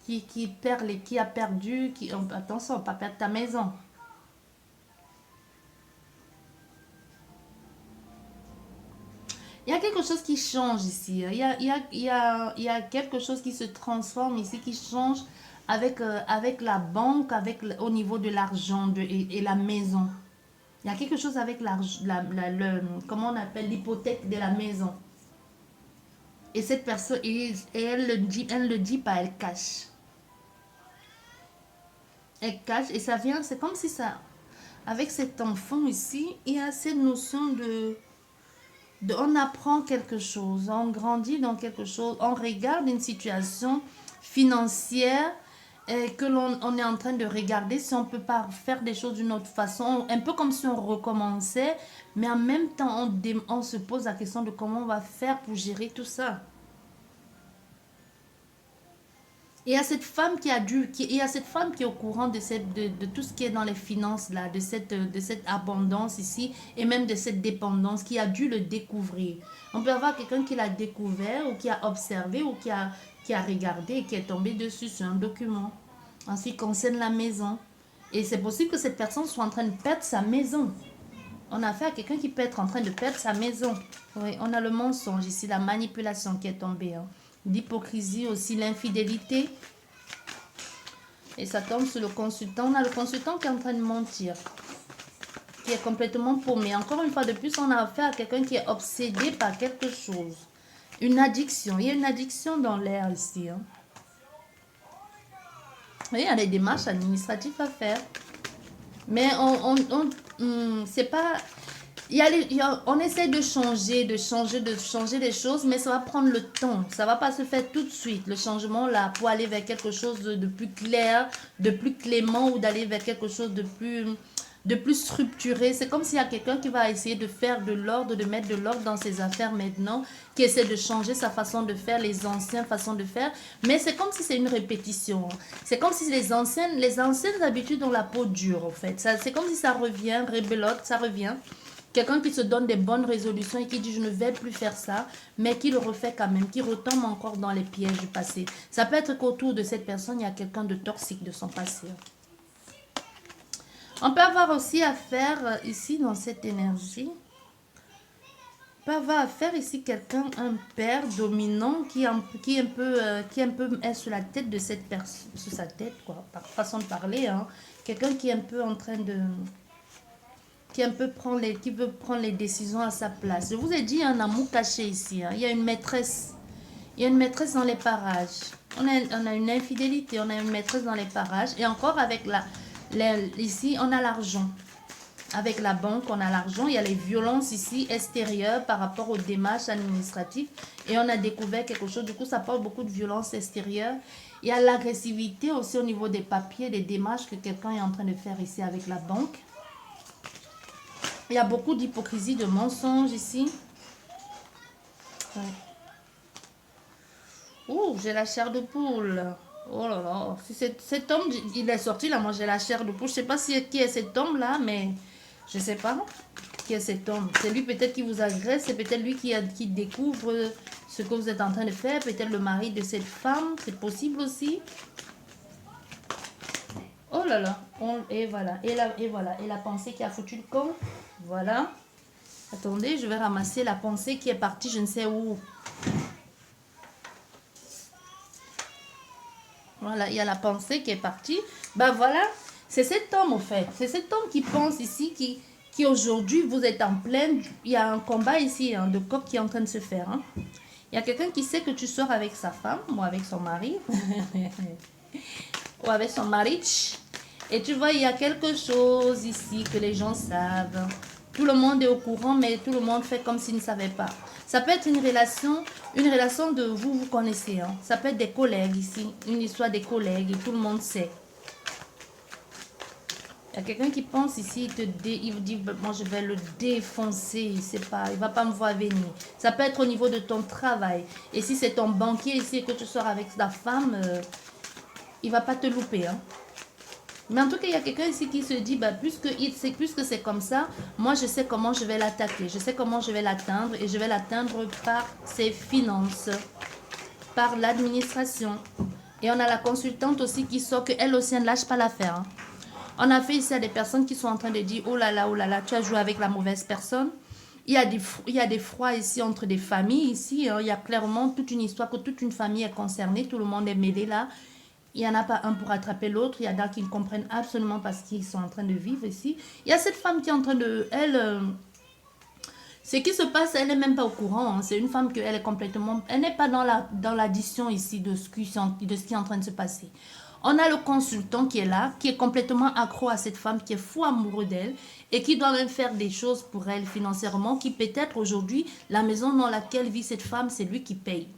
qui a perdu, attention, pas perdre ta maison. Il y a quelque chose qui change ici. Il y a quelque chose qui se transforme ici, qui change avec la banque, au niveau de l'argent et la maison. Il y a quelque chose avec comment on appelle l'hypothèque de la maison. Et cette personne, et elle le dit pas, elle cache. Elle cache et ça vient, c'est comme si ça, avec cet enfant ici, il y a cette notion on apprend quelque chose, on grandit dans quelque chose, on regarde une situation financière que on est en train de regarder si on peut pas faire des choses d'une autre façon, un peu comme si on recommençait, mais en même temps on se pose la question de comment on va faire pour gérer tout ça. Et à cette femme il y a cette femme qui est au courant de tout ce qui est dans les finances là, de cette abondance ici et même de cette dépendance qui a dû le découvrir. On peut avoir quelqu'un qui l'a découvert ou qui a observé ou qui a regardé et qui est tombé dessus sur un document en ce qui concerne la maison. Et c'est possible que cette personne soit en train de perdre sa maison. On a affaire à quelqu'un qui peut être en train de perdre sa maison. Oui, on a le mensonge ici, la manipulation qui est tombée. Hein. L'hypocrisie aussi, l'infidélité. Et ça tombe sur le consultant. On a le consultant qui est en train de mentir, qui est complètement paumé. Encore une fois de plus, on a affaire à quelqu'un qui est obsédé par quelque chose. Une addiction. Il y a une addiction dans l'air ici. Hein. Oui, il y a des démarches administratives à faire. Mais c'est pas... on essaie de changer les choses, mais ça va prendre le temps. Ça va pas se faire tout de suite. Le changement là, pour aller vers quelque chose de plus clair, de plus clément ou d'aller vers quelque chose de plus structuré. C'est comme s'il y a quelqu'un qui va essayer de faire de l'ordre, de mettre de l'ordre dans ses affaires maintenant, qui essaie de changer sa façon de faire, les anciennes façons de faire. Mais c'est comme si c'est une répétition. C'est comme si les anciennes habitudes ont la peau dure, en fait. C'est comme si ça revient, rébelote, ça revient. Quelqu'un qui se donne des bonnes résolutions et qui dit je ne vais plus faire ça, mais qui le refait quand même, qui retombe encore dans les pièges du passé. Ça peut être qu'autour de cette personne, il y a quelqu'un de toxique de son passé. On peut avoir aussi affaire ici dans cette énergie va affaire ici quelqu'un, un père dominant qui est un peu, est sur la tête de cette personne, sur sa tête, quoi, par façon de parler, hein. Quelqu'un qui est un peu en train de, qui veut prendre les décisions à sa place. Je vous ai dit, il y a un amour caché ici, hein. Il y a une maîtresse. Il y a une maîtresse dans les parages. On a une infidélité, on a une maîtresse dans les parages. Et encore avec ici, on a l'argent. Avec la banque, on a l'argent. Il y a les violences ici extérieures par rapport aux démarches administratives. Et on a découvert quelque chose. Du coup, ça porte beaucoup de violence extérieure. Il y a l'agressivité aussi au niveau des papiers, des démarches que quelqu'un est en train de faire ici avec la banque. Il y a beaucoup d'hypocrisie, de mensonges ici. Ouais. Oh, j'ai la chair de poule. Oh là là. Si cet homme, il est sorti, il a mangé la chair de poule. Je ne sais pas qui est cet homme-là, mais je ne sais pas qui est cet homme. C'est lui peut-être qui vous agresse. C'est peut-être lui qui découvre ce que vous êtes en train de faire. Peut-être le mari de cette femme. C'est possible aussi. Oh là là. Et voilà. Et voilà. Et la pensée qui a foutu le camp. Voilà. Attendez, je vais ramasser la pensée qui est partie je ne sais où. Voilà, il y a la pensée qui est partie. Ben voilà, c'est cet homme au fait. C'est cet homme qui pense ici, qui aujourd'hui, vous êtes en pleine... Il y a un combat ici hein, de coq qui est en train de se faire. Hein. Il y a quelqu'un qui sait que tu sors avec sa femme ou avec son mari. Ou avec son mari. Et tu vois, il y a quelque chose ici que les gens savent. Tout le monde est au courant, mais tout le monde fait comme s'il ne savait pas. Ça peut être une relation de vous connaissez. Hein. Ça peut être des collègues ici, une histoire des collègues et tout le monde sait. Il y a quelqu'un qui pense ici, il vous dit, moi je vais le défoncer, il ne va pas me voir venir. Ça peut être au niveau de ton travail. Et si c'est ton banquier ici et que tu sors avec ta femme, il ne va pas te louper. Hein. Mais en tout cas, il y a quelqu'un ici qui se dit, bah, puisque c'est comme ça, moi, je sais comment je vais l'attaquer. Je sais comment je vais l'atteindre. Et je vais l'atteindre par ses finances, par l'administration. Et on a la consultante aussi qui sort qu'elle aussi, elle ne lâche pas l'affaire. Hein. On a fait ici à des personnes qui sont en train de dire, oh là là, tu as joué avec la mauvaise personne. Il y a des froids ici entre des familles. Ici, hein. Il y a clairement toute une histoire que toute une famille est concernée. Tout le monde est mêlé là. Il n'y en a pas un pour attraper l'autre. Il y en a qui ne comprennent absolument pas ce qu'ils sont en train de vivre ici. Il y a cette femme qui est en train de... ce qui se passe, elle n'est même pas au courant. Hein. C'est une femme qu'elle est complètement... Elle n'est pas dans l'addition ici de ce qui est en train de se passer. On a le consultant qui est là, qui est complètement accro à cette femme, qui est fou amoureux d'elle et qui doit même faire des choses pour elle financièrement, qui peut-être aujourd'hui, la maison dans laquelle vit cette femme, c'est lui qui paye.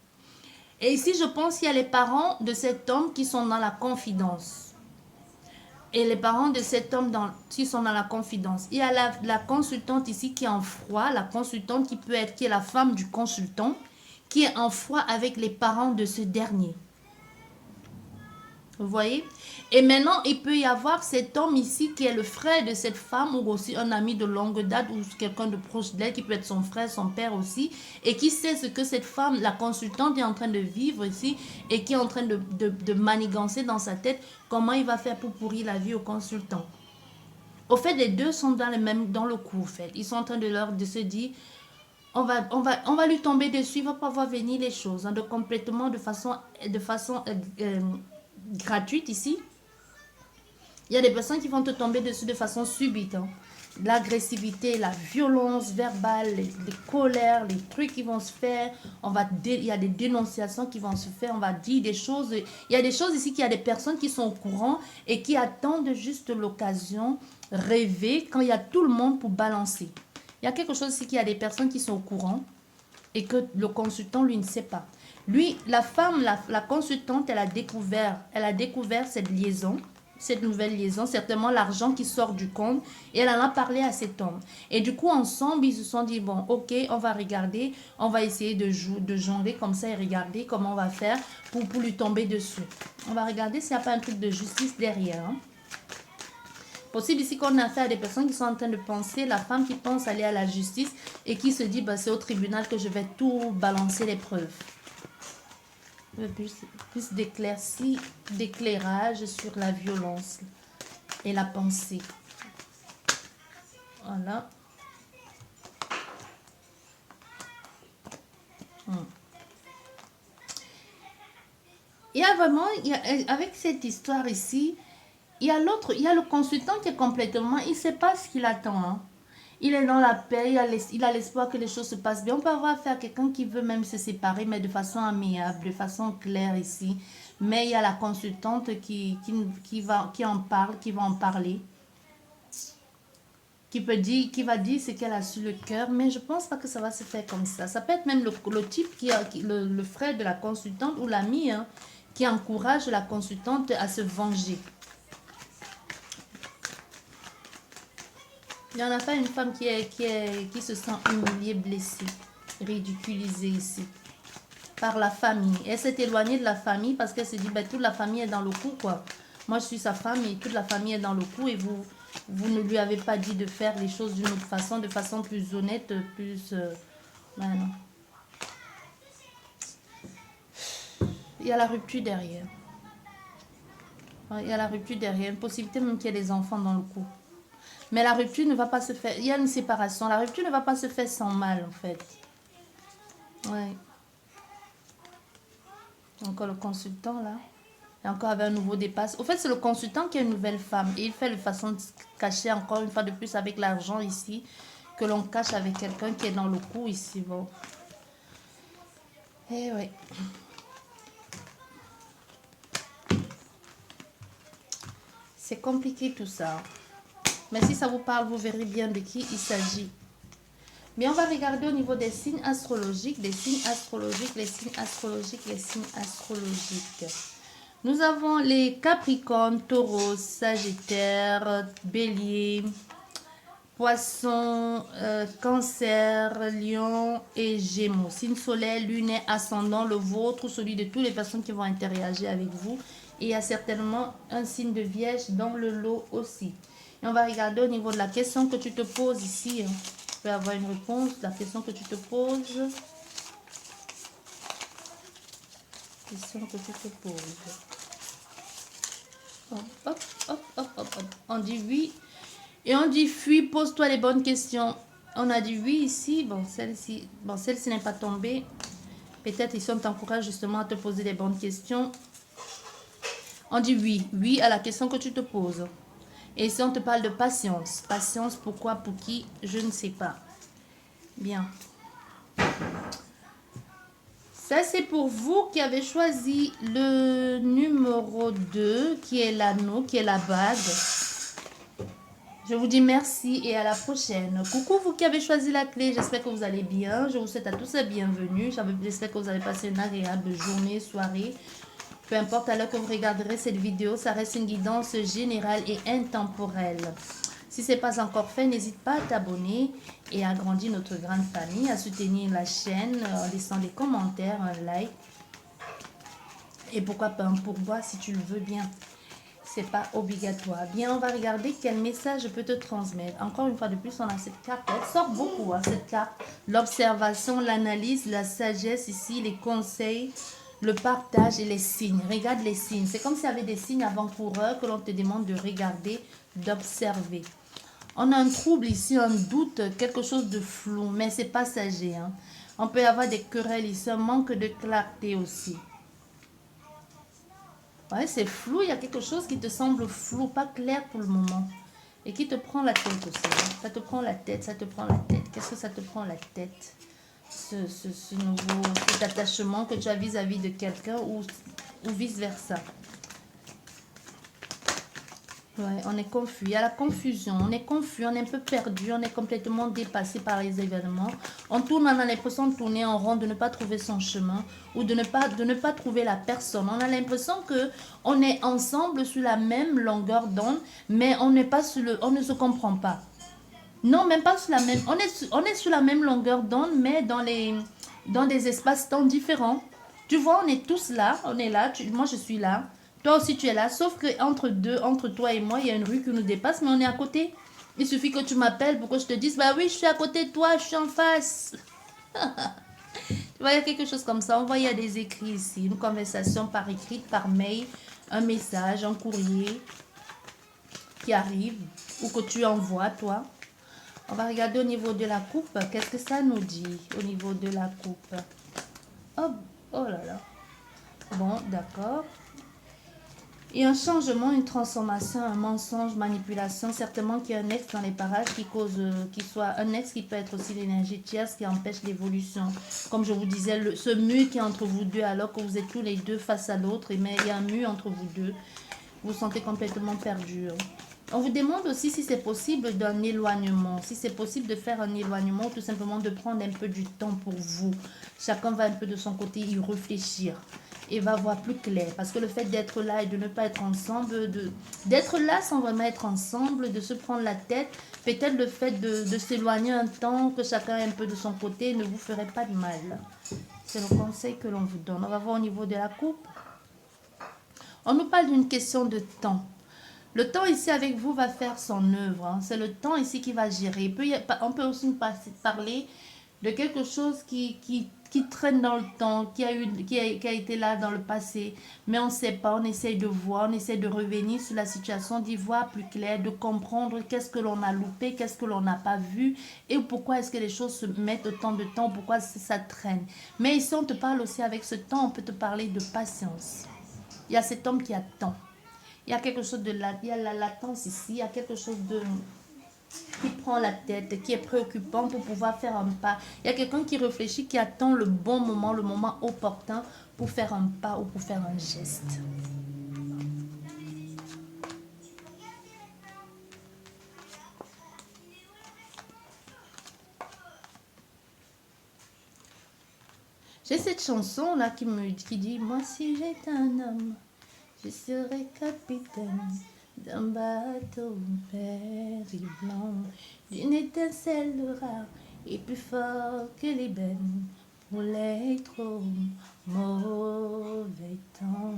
Et ici, je pense qu'il y a les parents de cet homme qui sont dans la confidence. Et les parents de cet homme qui sont dans la confidence. Il y a la consultante ici qui est en froid. La consultante qui est la femme du consultant, qui est en froid avec les parents de ce dernier. Vous voyez? Et maintenant, il peut y avoir cet homme ici qui est le frère de cette femme ou aussi un ami de longue date ou quelqu'un de proche d'elle qui peut être son frère, son père aussi et qui sait ce que cette femme, la consultante, est en train de vivre ici et qui est en train de manigancer dans sa tête comment il va faire pour pourrir la vie au consultant. Au fait, les deux sont dans le coup, au fait. Ils sont en train de se dire on va lui tomber dessus, il va pas voir venir les choses, hein, de façon gratuite ici. Il y a des personnes qui vont te tomber dessus de façon subite. Hein. L'agressivité, la violence verbale, les colères, les trucs qui vont se faire. Il y a des dénonciations qui vont se faire. On va dire des choses. Il y a des choses ici qu'il y a des personnes qui sont au courant et qui attendent juste l'occasion, rêver, quand il y a tout le monde pour balancer. Il y a quelque chose ici qu'il y a des personnes qui sont au courant et que le consultant, lui, ne sait pas. Lui, la femme, la consultante, elle a découvert cette liaison, cette nouvelle liaison, certainement l'argent qui sort du compte, et elle en a parlé à cet homme. Et du coup, ensemble, ils se sont dit, bon, ok, on va regarder, on va essayer de jongler comme ça et regarder comment on va faire pour lui tomber dessus. On va regarder s'il n'y a pas un truc de justice derrière. Hein. Possible ici qu'on a affaire à des personnes qui sont en train de penser, la femme qui pense aller à la justice et qui se dit, bah, c'est au tribunal que je vais tout balancer les preuves. Plus d'éclairage sur la violence et la pensée. Voilà. Il y a vraiment, avec cette histoire ici, il y a l'autre, il y a le consultant qui est complètement, il ne sait pas ce qu'il attend. Hein. Il est dans la paix, il a l'espoir que les choses se passent bien. On peut avoir affaire à quelqu'un qui veut même se séparer, mais de façon amiable, de façon claire ici. Mais il y a la consultante qui en parle, qui va en parler. Qui va dire ce qu'elle a sur le cœur, mais je pense pas que ça va se faire comme ça. Ça peut être même le type le frère de la consultante ou l'ami hein, qui encourage la consultante à se venger. Il n'y en a pas une femme qui se sent humiliée, blessée, ridiculisée ici par la famille. Elle s'est éloignée de la famille parce qu'elle se dit, ben, toute la famille est dans le coup, quoi. Moi, je suis sa femme et toute la famille est dans le coup et vous ne lui avez pas dit de faire les choses d'une autre façon, de façon plus honnête, plus... ben non. Il y a la rupture derrière. Il y a la rupture derrière. Une possibilité même qu'il y ait des enfants dans le coup. Mais la rupture ne va pas se faire... Il y a une séparation. La rupture ne va pas se faire sans mal, en fait. Ouais. Encore le consultant, là. Et encore avec un nouveau dépasse. Au fait, c'est le consultant qui est une nouvelle femme. Et il fait de façon de cacher encore une fois de plus avec l'argent ici. Que l'on cache avec quelqu'un qui est dans le coup ici. Bon. Eh ouais. C'est compliqué tout ça. Mais si ça vous parle, vous verrez bien de qui il s'agit. Mais on va regarder au niveau des signes astrologiques, les signes astrologiques. Nous avons les Capricornes, Taureau, Sagittaire, Bélier, Poisson, Cancer, Lion et Gémeaux. Signe solaire, lunaire, ascendant, le vôtre ou celui de toutes les personnes qui vont interagir avec vous. Et il y a certainement un signe de Vierge dans le lot aussi. Et on va regarder au niveau de la question que tu te poses ici. Tu peux avoir une réponse. La question que tu te poses. Question que tu te poses. Hop, hop, hop, hop, hop. On dit oui. Et on dit fuis, pose-toi les bonnes questions. On a dit oui ici. Bon, celle-ci n'est pas tombée. Peut-être ici on t'encourage justement à te poser les bonnes questions. On dit oui. Oui à la question que tu te poses. Et ici on te parle de patience. Patience, pourquoi, pour qui, je ne sais pas. Bien. Ça, c'est pour vous qui avez choisi le numéro 2, qui est l'anneau, qui est la bague. Je vous dis merci et à la prochaine. Coucou vous qui avez choisi la clé, j'espère que vous allez bien. Je vous souhaite à tous la bienvenue. J'espère que vous allez passer une agréable journée, soirée. Peu importe à l'heure que vous regarderez cette vidéo, ça reste une guidance générale et intemporelle. Si ce n'est pas encore fait, n'hésite pas à t'abonner et à agrandir notre grande famille, à soutenir la chaîne en laissant des commentaires, un like. Et pourquoi pas un pourboire si tu le veux bien. C'est pas obligatoire. Bien, on va regarder quel message je peux te transmettre. Encore une fois de plus, on a cette carte. Elle sort beaucoup, hein, cette carte. L'observation, l'analyse, la sagesse ici, les conseils, le partage et les signes. Regarde les signes. C'est comme s'il y avait des signes avant-coureurs que l'on te demande de regarder, d'observer. On a un trouble ici, un doute, quelque chose de flou, mais c'est passager. Hein. On peut avoir des querelles ici, un manque de clarté aussi. Ouais, c'est flou, il y a quelque chose qui te semble flou, pas clair pour le moment. Et qui te prend la tête aussi. Hein. Ça te prend la tête, ça te prend la tête. Qu'est-ce que ça te prend la tête? Cet attachement que tu as vis-à-vis de quelqu'un ou vice-versa. Ouais, on est confus, il y a la confusion, on est confus, on est un peu perdu, on est complètement dépassé par les événements. On tourne, on a l'impression de tourner en rond, de ne pas trouver son chemin ou de ne pas trouver la personne. On a l'impression que on est ensemble sur la même longueur d'onde, mais on n'est pas on ne se comprend pas. Non, même pas sur la même, on est sur la même longueur d'onde, mais dans des espaces-temps différents. Tu vois, on est tous là, on est là, moi je suis là. Toi aussi, tu es là, sauf que entre toi et moi, il y a une rue qui nous dépasse, mais on est à côté. Il suffit que tu m'appelles pour que je te dise, bah oui, je suis à côté de toi, je suis en face. Tu vois, il y a quelque chose comme ça. On voit, il y a des écrits ici, une conversation par écrit, par mail, un message, un courrier qui arrive ou que tu envoies, toi. On va regarder au niveau de la coupe. Qu'est-ce que ça nous dit au niveau de la coupe? Oh, oh là là. Bon, d'accord. Et un changement, une transformation, un mensonge, manipulation, certainement qu'il y a un ex dans les parages qui cause, qui soit un ex qui peut être aussi l'énergie tierce qui empêche l'évolution. Comme je vous disais, ce mur qui est entre vous deux alors que vous êtes tous les deux face à l'autre, mais il y a un mur entre vous deux. Vous vous sentez complètement perdu. On vous demande aussi si c'est possible d'un éloignement, si c'est possible de faire un éloignement ou tout simplement de prendre un peu du temps pour vous. Chacun va un peu de son côté y réfléchir et va voir plus clair. Parce que le fait d'être là et de ne pas être ensemble, d'être là sans vraiment être ensemble, de se prendre la tête, peut-être le fait de s'éloigner un temps, que chacun ait un peu de son côté, ne vous ferait pas de mal. C'est le conseil que l'on vous donne. On va voir au niveau de la coupe. On nous parle d'une question de temps. Le temps ici avec vous va faire son œuvre. Hein. C'est le temps ici qui va gérer. On peut aussi parler de quelque chose qui traîne dans le temps, qui a été là dans le passé. Mais on ne sait pas, on essaie de voir, on essaie de revenir sur la situation, d'y voir plus clair, de comprendre qu'est-ce que l'on a loupé, qu'est-ce que l'on n'a pas vu et pourquoi est-ce que les choses se mettent autant de temps, pourquoi ça traîne. Mais ici, on te parle aussi avec ce temps, on peut te parler de patience. Il y a cet homme qui attend. Il y a quelque chose il y a la latence ici, il y a quelque chose qui prend la tête, qui est préoccupant pour pouvoir faire un pas. Il y a quelqu'un qui réfléchit, qui attend le bon moment, le moment opportun pour faire un pas ou pour faire un geste. J'ai cette chanson là qui dit moi si j'étais un homme, je serais capitaine d'un bateau périblant, d'une étincelle rare et plus fort que l'ébène pour les trop mauvais temps.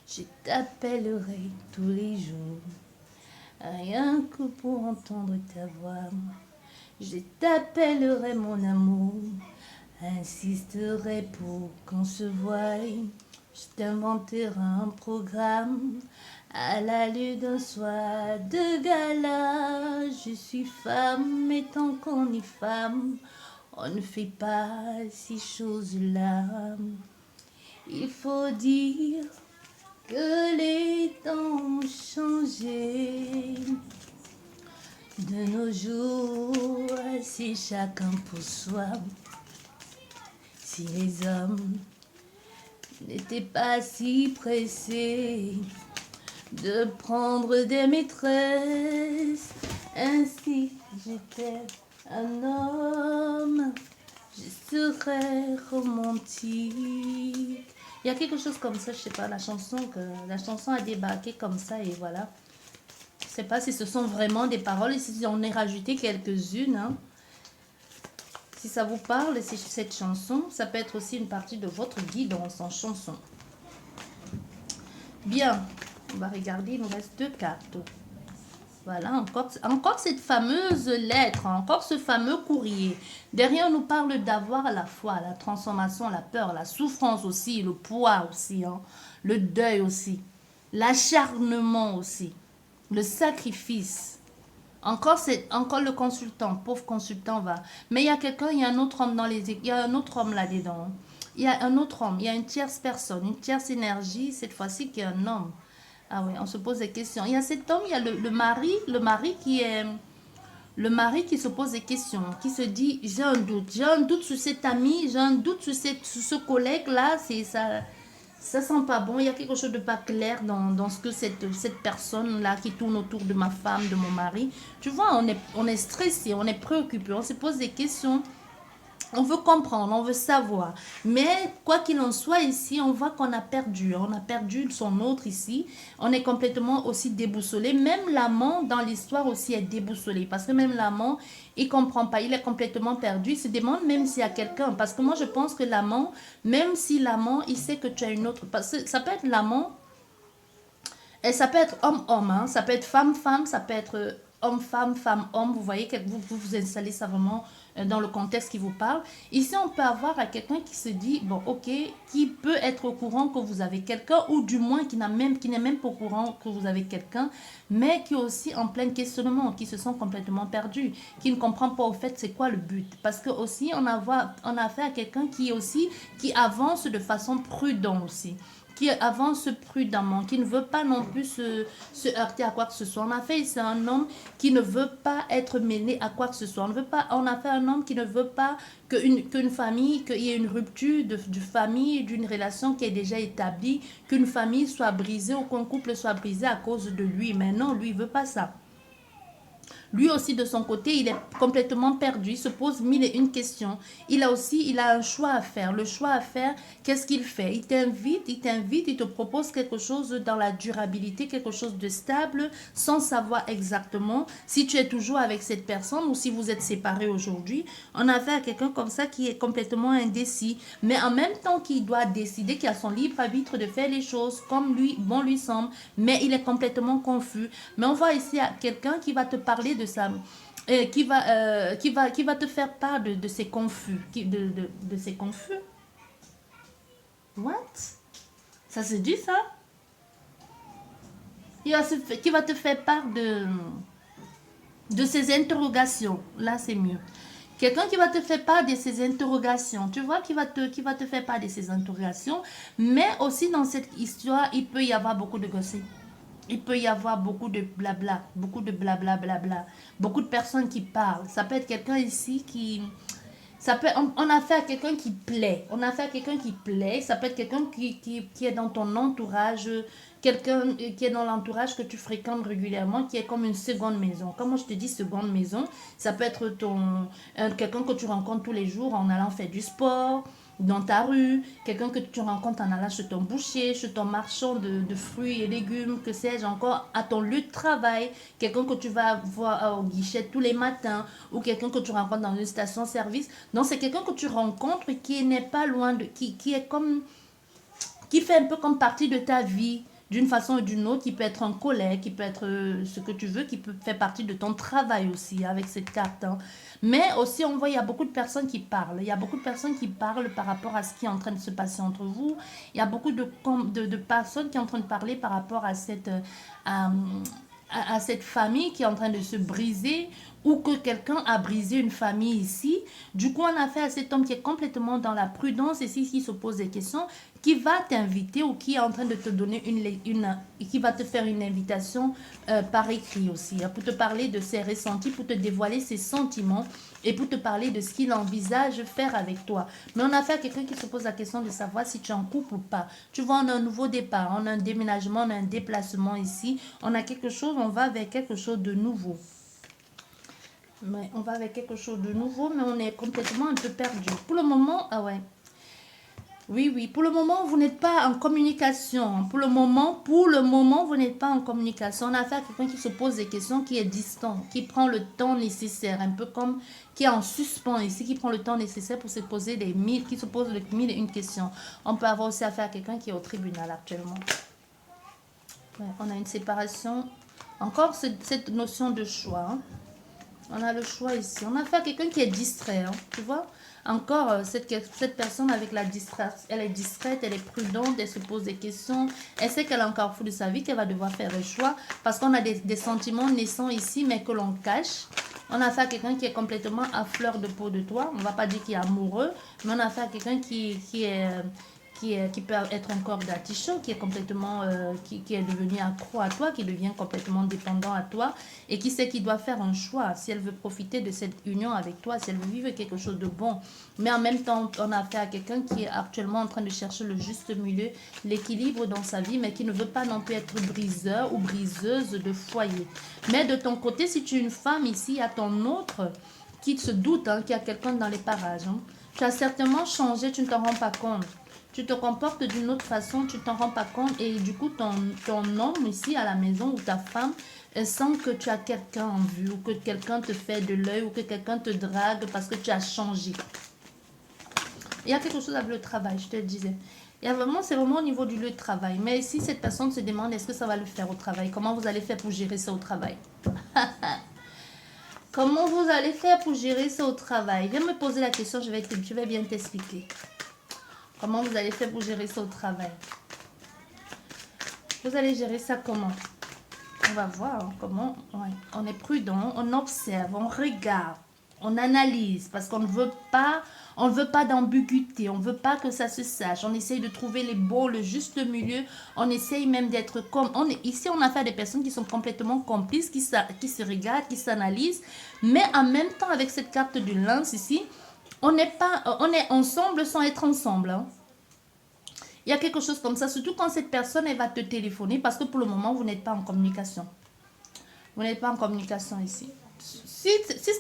Je t'appellerai tous les jours, rien que pour entendre ta voix. Je t'appellerai mon amour, insisterai pour qu'on se voie. Je t'inventerai un programme à l'allure d'un soir de gala. Je suis femme, et tant qu'on est femme, on ne fait pas ces choses-là. Il faut dire que les temps ont changé. De nos jours, c'est chacun pour soi. Si les hommes n'étaient pas si pressés de prendre des maîtresses, ainsi j'étais un homme, je serais romantique. Il y a quelque chose comme ça, je sais pas, la chanson a débarqué comme ça et voilà. Je sais pas si ce sont vraiment des paroles et si on est rajouté quelques-unes. Hein. Si ça vous parle, si cette chanson, ça peut être aussi une partie de votre guidance en chanson. Bien, on va regarder, il nous reste 2 cartes. Voilà, encore cette fameuse lettre, encore ce fameux courrier. Derrière, on nous parle d'avoir la foi, la transformation, la peur, la souffrance aussi, le poids aussi, hein, le deuil aussi, l'acharnement aussi, le sacrifice. Encore le consultant, pauvre consultant va. Mais il y a quelqu'un, il y a un autre homme il y a un autre homme là-dedans. Il y a un autre homme, il y a une tierce personne, une tierce énergie, cette fois-ci qui est un homme. Ah oui, on se pose des questions. Il y a cet homme, il y a le mari qui est... Le mari qui se pose des questions, qui se dit, j'ai un doute sur cet ami, j'ai un doute sur ce collègue-là, ça sent pas bon, il y a quelque chose de pas clair dans ce que cette personne-là qui tourne autour de ma femme, de mon mari. Tu vois, on est stressé, on est préoccupé, on se pose des questions. On veut comprendre, on veut savoir. Mais quoi qu'il en soit ici, on voit qu'on a perdu. On a perdu son autre ici. On est complètement aussi déboussolé. Même l'amant dans l'histoire aussi est déboussolé. Parce que même l'amant, il ne comprend pas. Il est complètement perdu. Il se demande même s'il y a quelqu'un. Parce que moi, je pense que l'amant, même si l'amant, il sait que tu as une autre... Parce que ça peut être l'amant. Et ça peut être homme-homme. Hein, ça peut être femme-femme. Ça peut être... homme-femme, femme-homme. Vous voyez que vous installez ça vraiment dans le contexte qui vous parle. Ici, on peut avoir à quelqu'un qui se dit, bon, ok, qui peut être au courant que vous avez quelqu'un, ou du moins qui n'est même pas au courant que vous avez quelqu'un, mais qui est aussi en plein questionnement, qui se sent complètement perdu, qui ne comprend pas au fait c'est quoi le but. Parce que aussi, on a affaire à quelqu'un qui avance de façon prudente aussi, qui avance prudemment, qui ne veut pas non plus se heurter à quoi que ce soit. On a fait ici un homme qui ne veut pas être mêlé à quoi que ce soit. On a fait un homme qui ne veut pas qu'une famille, qu'il y ait une rupture de famille, d'une relation qui est déjà établie, qu'une famille soit brisée ou qu'un couple soit brisé à cause de lui. Mais non, lui, il ne veut pas ça. Lui aussi, de son côté, il est complètement perdu. Il se pose mille et une questions. Il a un choix à faire. Le choix à faire, qu'est-ce qu'il fait? Il te propose quelque chose dans la durabilité, quelque chose de stable, sans savoir exactement si tu es toujours avec cette personne ou si vous êtes séparés aujourd'hui. On a affaire à quelqu'un comme ça qui est complètement indécis, mais en même temps qu'il doit décider, qu'il a son libre arbitre de faire les choses comme lui semble, mais il est complètement confus. Mais on voit ici quelqu'un qui va te parler de ça, qui va te faire part de ses confus, de ses confus. What? Ça se dit ça? Qui va te faire part de ses interrogations. Là, c'est mieux. Quelqu'un qui va te faire part de ses interrogations. Tu vois, qui va te faire part de ses interrogations. Mais aussi dans cette histoire, il peut y avoir beaucoup de gossip. Il peut y avoir beaucoup de blabla, beaucoup de blabla, blabla, beaucoup de personnes qui parlent. Ça peut être quelqu'un ici qui... on a affaire à quelqu'un qui plaît. On a affaire à quelqu'un qui plaît. Ça peut être quelqu'un qui est dans ton entourage, quelqu'un qui est dans l'entourage que tu fréquentes régulièrement, qui est comme une seconde maison. Comment je te dis seconde maison? Ça peut être quelqu'un que tu rencontres tous les jours en allant faire du sport, dans ta rue, quelqu'un que tu rencontres en allant chez ton boucher, chez ton marchand de fruits et légumes, que sais-je encore, à ton lieu de travail, quelqu'un que tu vas voir au guichet tous les matins, ou quelqu'un que tu rencontres dans une station-service. Donc, c'est quelqu'un que tu rencontres qui n'est pas loin de... qui est comme... qui fait un peu comme partie de ta vie, d'une façon ou d'une autre, qui peut être un collègue, qui peut être ce que tu veux, qui peut faire partie de ton travail aussi, avec cette carte. Hein. Mais aussi, on voit, il y a beaucoup de personnes qui parlent. Il y a beaucoup de personnes qui parlent par rapport à ce qui est en train de se passer entre vous. Il y a beaucoup de personnes qui sont en train de parler par rapport à cette famille qui est en train de se briser, ou que quelqu'un a brisé une famille ici. Du coup, on a affaire à cet homme qui est complètement dans la prudence ici, qui se pose des questions, qui va t'inviter ou qui est en train de te donner qui va te faire une invitation par écrit aussi, hein, pour te parler de ses ressentis, pour te dévoiler ses sentiments et pour te parler de ce qu'il envisage faire avec toi. Mais on a affaire à quelqu'un qui se pose la question de savoir si tu es en couple ou pas. Tu vois, on a un nouveau départ, on a un déménagement, on a un déplacement ici, on a quelque chose, on va vers quelque chose de nouveau. Mais on va avec quelque chose de nouveau, mais on est complètement un peu perdu. Pour le moment, ah ouais. Oui, pour le moment, vous n'êtes pas en communication. Pour le moment, vous n'êtes pas en communication. On a affaire à quelqu'un qui se pose des questions, qui est distant, qui prend le temps nécessaire, un peu comme qui est en suspens ici, qui prend le temps nécessaire pour se poser qui se pose mille et une questions. On peut avoir aussi affaire à quelqu'un qui est au tribunal actuellement. Ouais, on a une séparation. Encore cette notion de choix. Hein. On a le choix ici. On a affaire à quelqu'un qui est distrait, hein, tu vois. Encore, cette personne avec la distraction, elle est distraite, elle est prudente, elle se pose des questions. Elle sait qu'elle a encore fou de sa vie, qu'elle va devoir faire un choix. Parce qu'on a des sentiments naissants ici, mais que l'on cache. On a affaire à quelqu'un qui est complètement à fleur de peau de toi. On ne va pas dire qu'il est amoureux, mais on a affaire à quelqu'un qui peut être encore d'artichaut, qui est complètement, qui est devenu accro à toi, qui devient complètement dépendant à toi et qui sait qu'il doit faire un choix si elle veut profiter de cette union avec toi, si elle veut vivre quelque chose de bon. Mais en même temps, on a affaire à quelqu'un qui est actuellement en train de chercher le juste milieu, l'équilibre dans sa vie, mais qui ne veut pas non plus être briseur ou briseuse de foyer. Mais de ton côté, si tu es une femme ici, il y a ton autre qui se doute, hein, qu'il y a quelqu'un dans les parages. Hein. Tu as certainement changé, tu ne t'en rends pas compte. Tu te comportes d'une autre façon, tu ne t'en rends pas compte et du coup, ton homme ici à la maison ou ta femme sent que tu as quelqu'un en vue ou que quelqu'un te fait de l'œil ou que quelqu'un te drague parce que tu as changé. Il y a quelque chose avec le travail, je te le disais. C'est vraiment au niveau du lieu de travail. Mais si cette personne se demande est-ce que ça va le faire au travail, comment vous allez faire pour gérer ça au travail? Comment vous allez faire pour gérer ça au travail? Viens me poser la question, je vais bien t'expliquer. Comment vous allez faire pour gérer ça au travail? Vous allez gérer ça comment? On va voir comment. Ouais. On est prudent, on observe, on regarde, on analyse parce qu'on ne veut pas d'ambiguïté, on ne veut pas que ça se sache. On essaye de trouver les bons, le juste milieu. On essaye même d'être comme... Ici, on a affaire à des personnes qui sont complètement complices, qui se regardent, qui s'analysent. Mais en même temps, avec cette carte du lance ici, on est ensemble sans être ensemble. Hein. Il y a quelque chose comme ça, surtout quand cette personne, elle va te téléphoner parce que pour le moment, vous n'êtes pas en communication. Vous n'êtes pas en communication ici. Si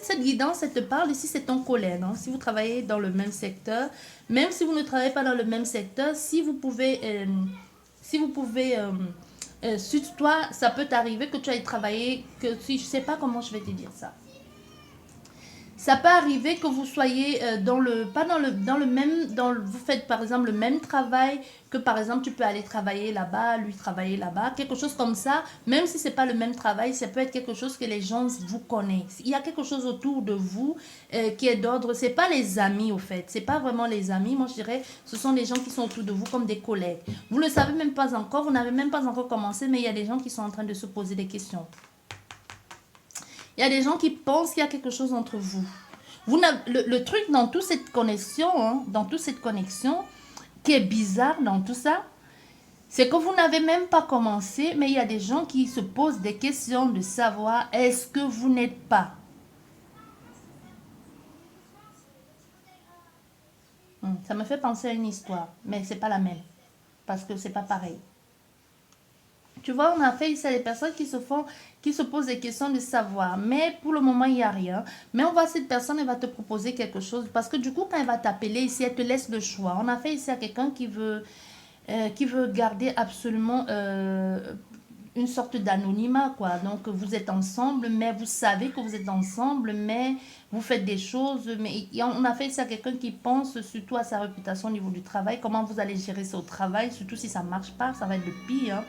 cette guidance, elle te parle, ici, c'est ton collègue. Hein? Si vous travaillez dans le même secteur, même si vous ne travaillez pas dans le même secteur, si vous pouvez, sur toi, ça peut t'arriver que tu ailles travailler, que si je ne sais pas comment je vais te dire ça. Ça peut arriver que vous soyez vous faites par exemple le même travail, que par exemple tu peux aller travailler là-bas, lui travailler là-bas, quelque chose comme ça, même si c'est pas le même travail, ça peut être quelque chose que les gens vous connaissent. Il y a quelque chose autour de vous qui est d'ordre, c'est pas les amis au fait, c'est pas vraiment les amis, moi je dirais, ce sont les gens qui sont autour de vous comme des collègues. Vous le savez même pas encore, vous n'avez même pas encore commencé, mais il y a des gens qui sont en train de se poser des questions. Il y a des gens qui pensent qu'il y a quelque chose entre vous. Le truc dans toute cette connexion, qui est bizarre dans tout ça, c'est que vous n'avez même pas commencé, mais il y a des gens qui se posent des questions de savoir est-ce que vous n'êtes pas. Ça me fait penser à une histoire, mais c'est pas la même, parce que c'est pas pareil. Tu vois, on a fait ici des personnes qui se posent des questions de savoir. Mais pour le moment, il n'y a rien. Mais on voit cette personne, elle va te proposer quelque chose. Parce que du coup, quand elle va t'appeler ici, elle te laisse le choix. On a fait ici à quelqu'un qui veut garder absolument une sorte d'anonymat, quoi. Donc, vous êtes ensemble, mais vous savez que vous êtes ensemble, mais vous faites des choses. Mais on a fait ici à quelqu'un qui pense surtout à sa réputation au niveau du travail. Comment vous allez gérer ça au travail, surtout si ça ne marche pas, ça va être le pire, hein.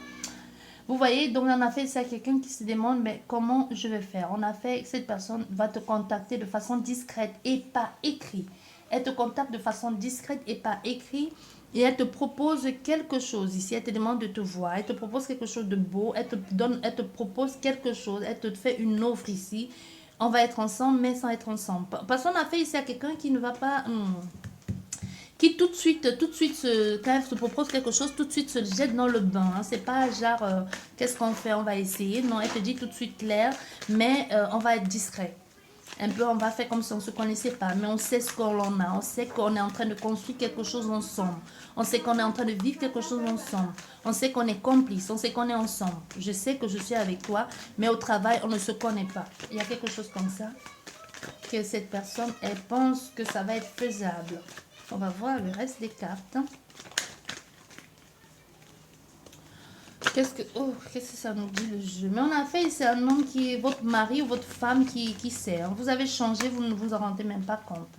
Vous voyez, donc on a fait ça à quelqu'un qui se demande, mais comment je vais faire? On a fait, cette personne va te contacter de façon discrète et pas écrit. Elle te contacte de façon discrète et pas écrit. Et elle te propose quelque chose ici. Elle te demande de te voir. Elle te propose quelque chose de beau. Elle te propose quelque chose. Elle te fait une offre ici. On va être ensemble, mais sans être ensemble. Parce qu'on a fait ici à quelqu'un qui ne va pas... qui tout de suite quand elle se propose quelque chose, tout de suite se jette dans le bain. Hein. C'est pas genre, qu'est-ce qu'on fait, on va essayer. Non, elle te dit tout de suite clair, mais on va être discret. Un peu, on va faire comme si on ne se connaissait pas, mais on sait ce qu'on a. On sait qu'on est en train de construire quelque chose ensemble. On sait qu'on est en train de vivre quelque chose ensemble. On sait qu'on est complice, on sait qu'on est ensemble. Je sais que je suis avec toi, mais au travail, on ne se connaît pas. Il y a quelque chose comme ça, que cette personne, elle pense que ça va être faisable. On va voir le reste des cartes. Qu'est-ce que ça nous dit le jeu? Mais on a fait, c'est un homme qui est votre mari ou votre femme qui sait. Hein. Vous avez changé, vous ne vous en rendez même pas compte.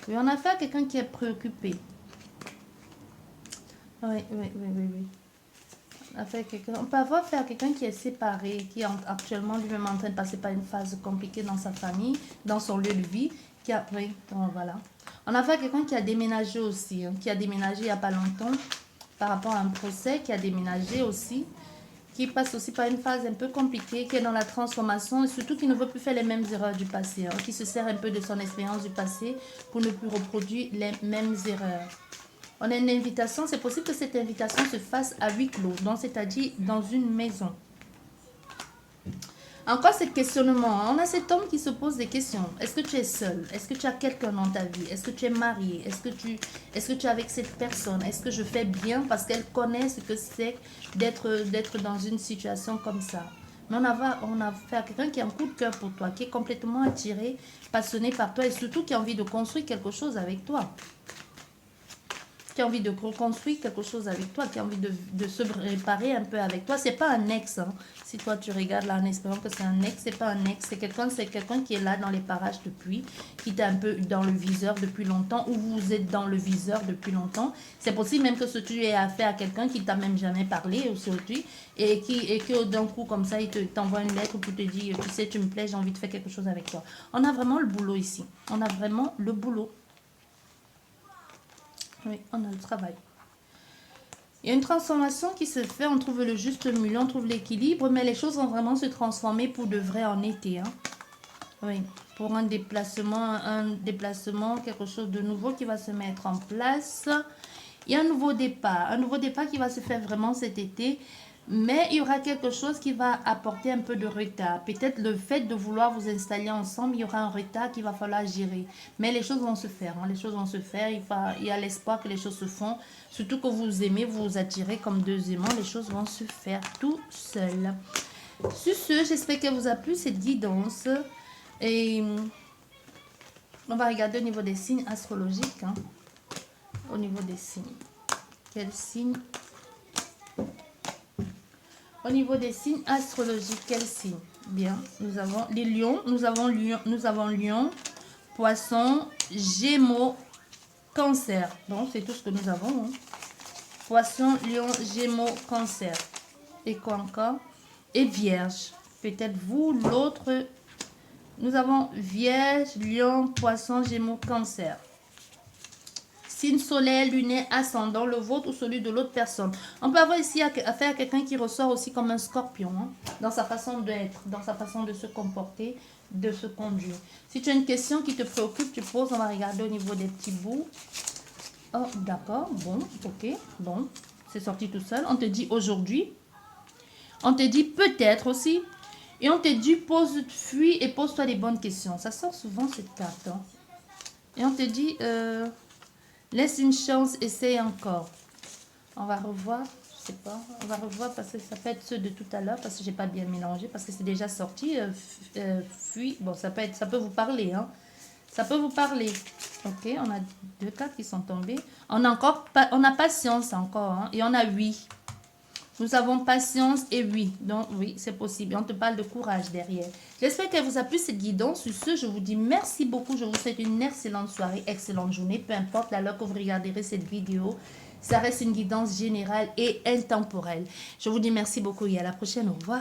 Oui, on a fait à quelqu'un qui est préoccupé. Oui. On peut avoir fait à quelqu'un qui est séparé, qui est actuellement lui-même en train de passer par une phase compliquée dans sa famille, dans son lieu de vie. Oui, donc voilà. On a fait à quelqu'un qui a déménagé aussi, hein, qui a déménagé il n'y a pas longtemps par rapport à un procès, qui a déménagé aussi, qui passe aussi par une phase un peu compliquée, qui est dans la transformation et surtout qui ne veut plus faire les mêmes erreurs du passé, hein, qui se sert un peu de son expérience du passé pour ne plus reproduire les mêmes erreurs. On a une invitation, c'est possible que cette invitation se fasse à huis clos, donc c'est-à-dire dans une maison. Encore ce questionnement, on a cet homme qui se pose des questions. Est-ce que tu es seul? Est-ce que tu as quelqu'un dans ta vie? Est-ce que tu es marié? Est-ce que tu es avec cette personne? Est-ce que je fais bien? Parce qu'elle connaît ce que c'est d'être dans une situation comme ça. Mais on a fait à quelqu'un qui a un coup de cœur pour toi, qui est complètement attiré, passionné par toi et surtout qui a envie de construire quelque chose avec toi. qui a envie de reconstruire quelque chose avec toi, qui a envie de se réparer un peu avec toi. C'est pas un ex, hein. Si toi tu regardes là en espérant que c'est un ex, c'est pas un ex, c'est quelqu'un qui est là dans les parages depuis, qui est un peu dans le viseur depuis longtemps, ou vous êtes dans le viseur depuis longtemps. C'est possible même que ce tu aies affaire à quelqu'un qui t'a même jamais parlé aujourd'hui, et que d'un coup comme ça il t'envoie une lettre pour te dire, tu sais, tu me plais, j'ai envie de faire quelque chose avec toi. On a vraiment le boulot ici, on a vraiment le boulot. Oui, on a le travail. Il y a une transformation qui se fait, on trouve le juste milieu, on trouve l'équilibre, mais les choses vont vraiment se transformer pour de vrai en été. Hein. Oui, pour un déplacement, quelque chose de nouveau qui va se mettre en place. Il y a un nouveau départ qui va se faire vraiment cet été. Mais il y aura quelque chose qui va apporter un peu de retard. Peut-être le fait de vouloir vous installer ensemble, il y aura un retard qu'il va falloir gérer. Mais les choses vont se faire. Hein. Les choses vont se faire. Il y a l'espoir que les choses se font. Surtout que vous aimez, vous vous attirez comme deux aimants. Les choses vont se faire tout seul. Sur ce, j'espère qu'elle vous a plu cette guidance. Et on va regarder au niveau des signes astrologiques. Hein. Au niveau des signes. Quel signe? Au niveau des signes astrologiques, quel signe? Bien, nous avons les lions, nous avons lion, poisson, gémeaux, cancer. Donc, c'est tout ce que nous avons. Hein. Poisson, lion, gémeaux, cancer. Et quoi encore? Et vierge. Peut-être vous, l'autre. Nous avons vierge, lion, poisson, gémeaux, cancer. Signe solaire, lunaire, ascendant, le vôtre ou celui de l'autre personne. On peut avoir ici affaire à quelqu'un qui ressort aussi comme un scorpion, hein, dans sa façon d'être, dans sa façon de se comporter, de se conduire. Si tu as une question qui te préoccupe, tu poses, on va regarder au niveau des petits bouts. Oh, d'accord, bon, ok, bon, c'est sorti tout seul. On te dit aujourd'hui, on te dit peut-être aussi, et on te dit fuis et pose-toi des bonnes questions. Ça sort souvent cette carte. Hein. Et on te dit... laisse une chance, essaye encore. On va revoir, je sais pas, on va revoir parce que ça peut être ceux de tout à l'heure, parce que j'ai pas bien mélangé, parce que c'est déjà sorti. Fuis, bon, ça peut vous parler, hein. Ça peut vous parler. Ok, on a 2 cartes qui sont tombées. On a patience encore, hein, et on a 8. Nous avons patience et oui. Donc, oui, c'est possible. On te parle de courage derrière. J'espère qu'elle vous a plu cette guidance. Sur ce, je vous dis merci beaucoup. Je vous souhaite une excellente soirée, excellente journée. Peu importe l'heure que vous regarderez cette vidéo. Ça reste une guidance générale et intemporelle. Je vous dis merci beaucoup et à la prochaine. Au revoir.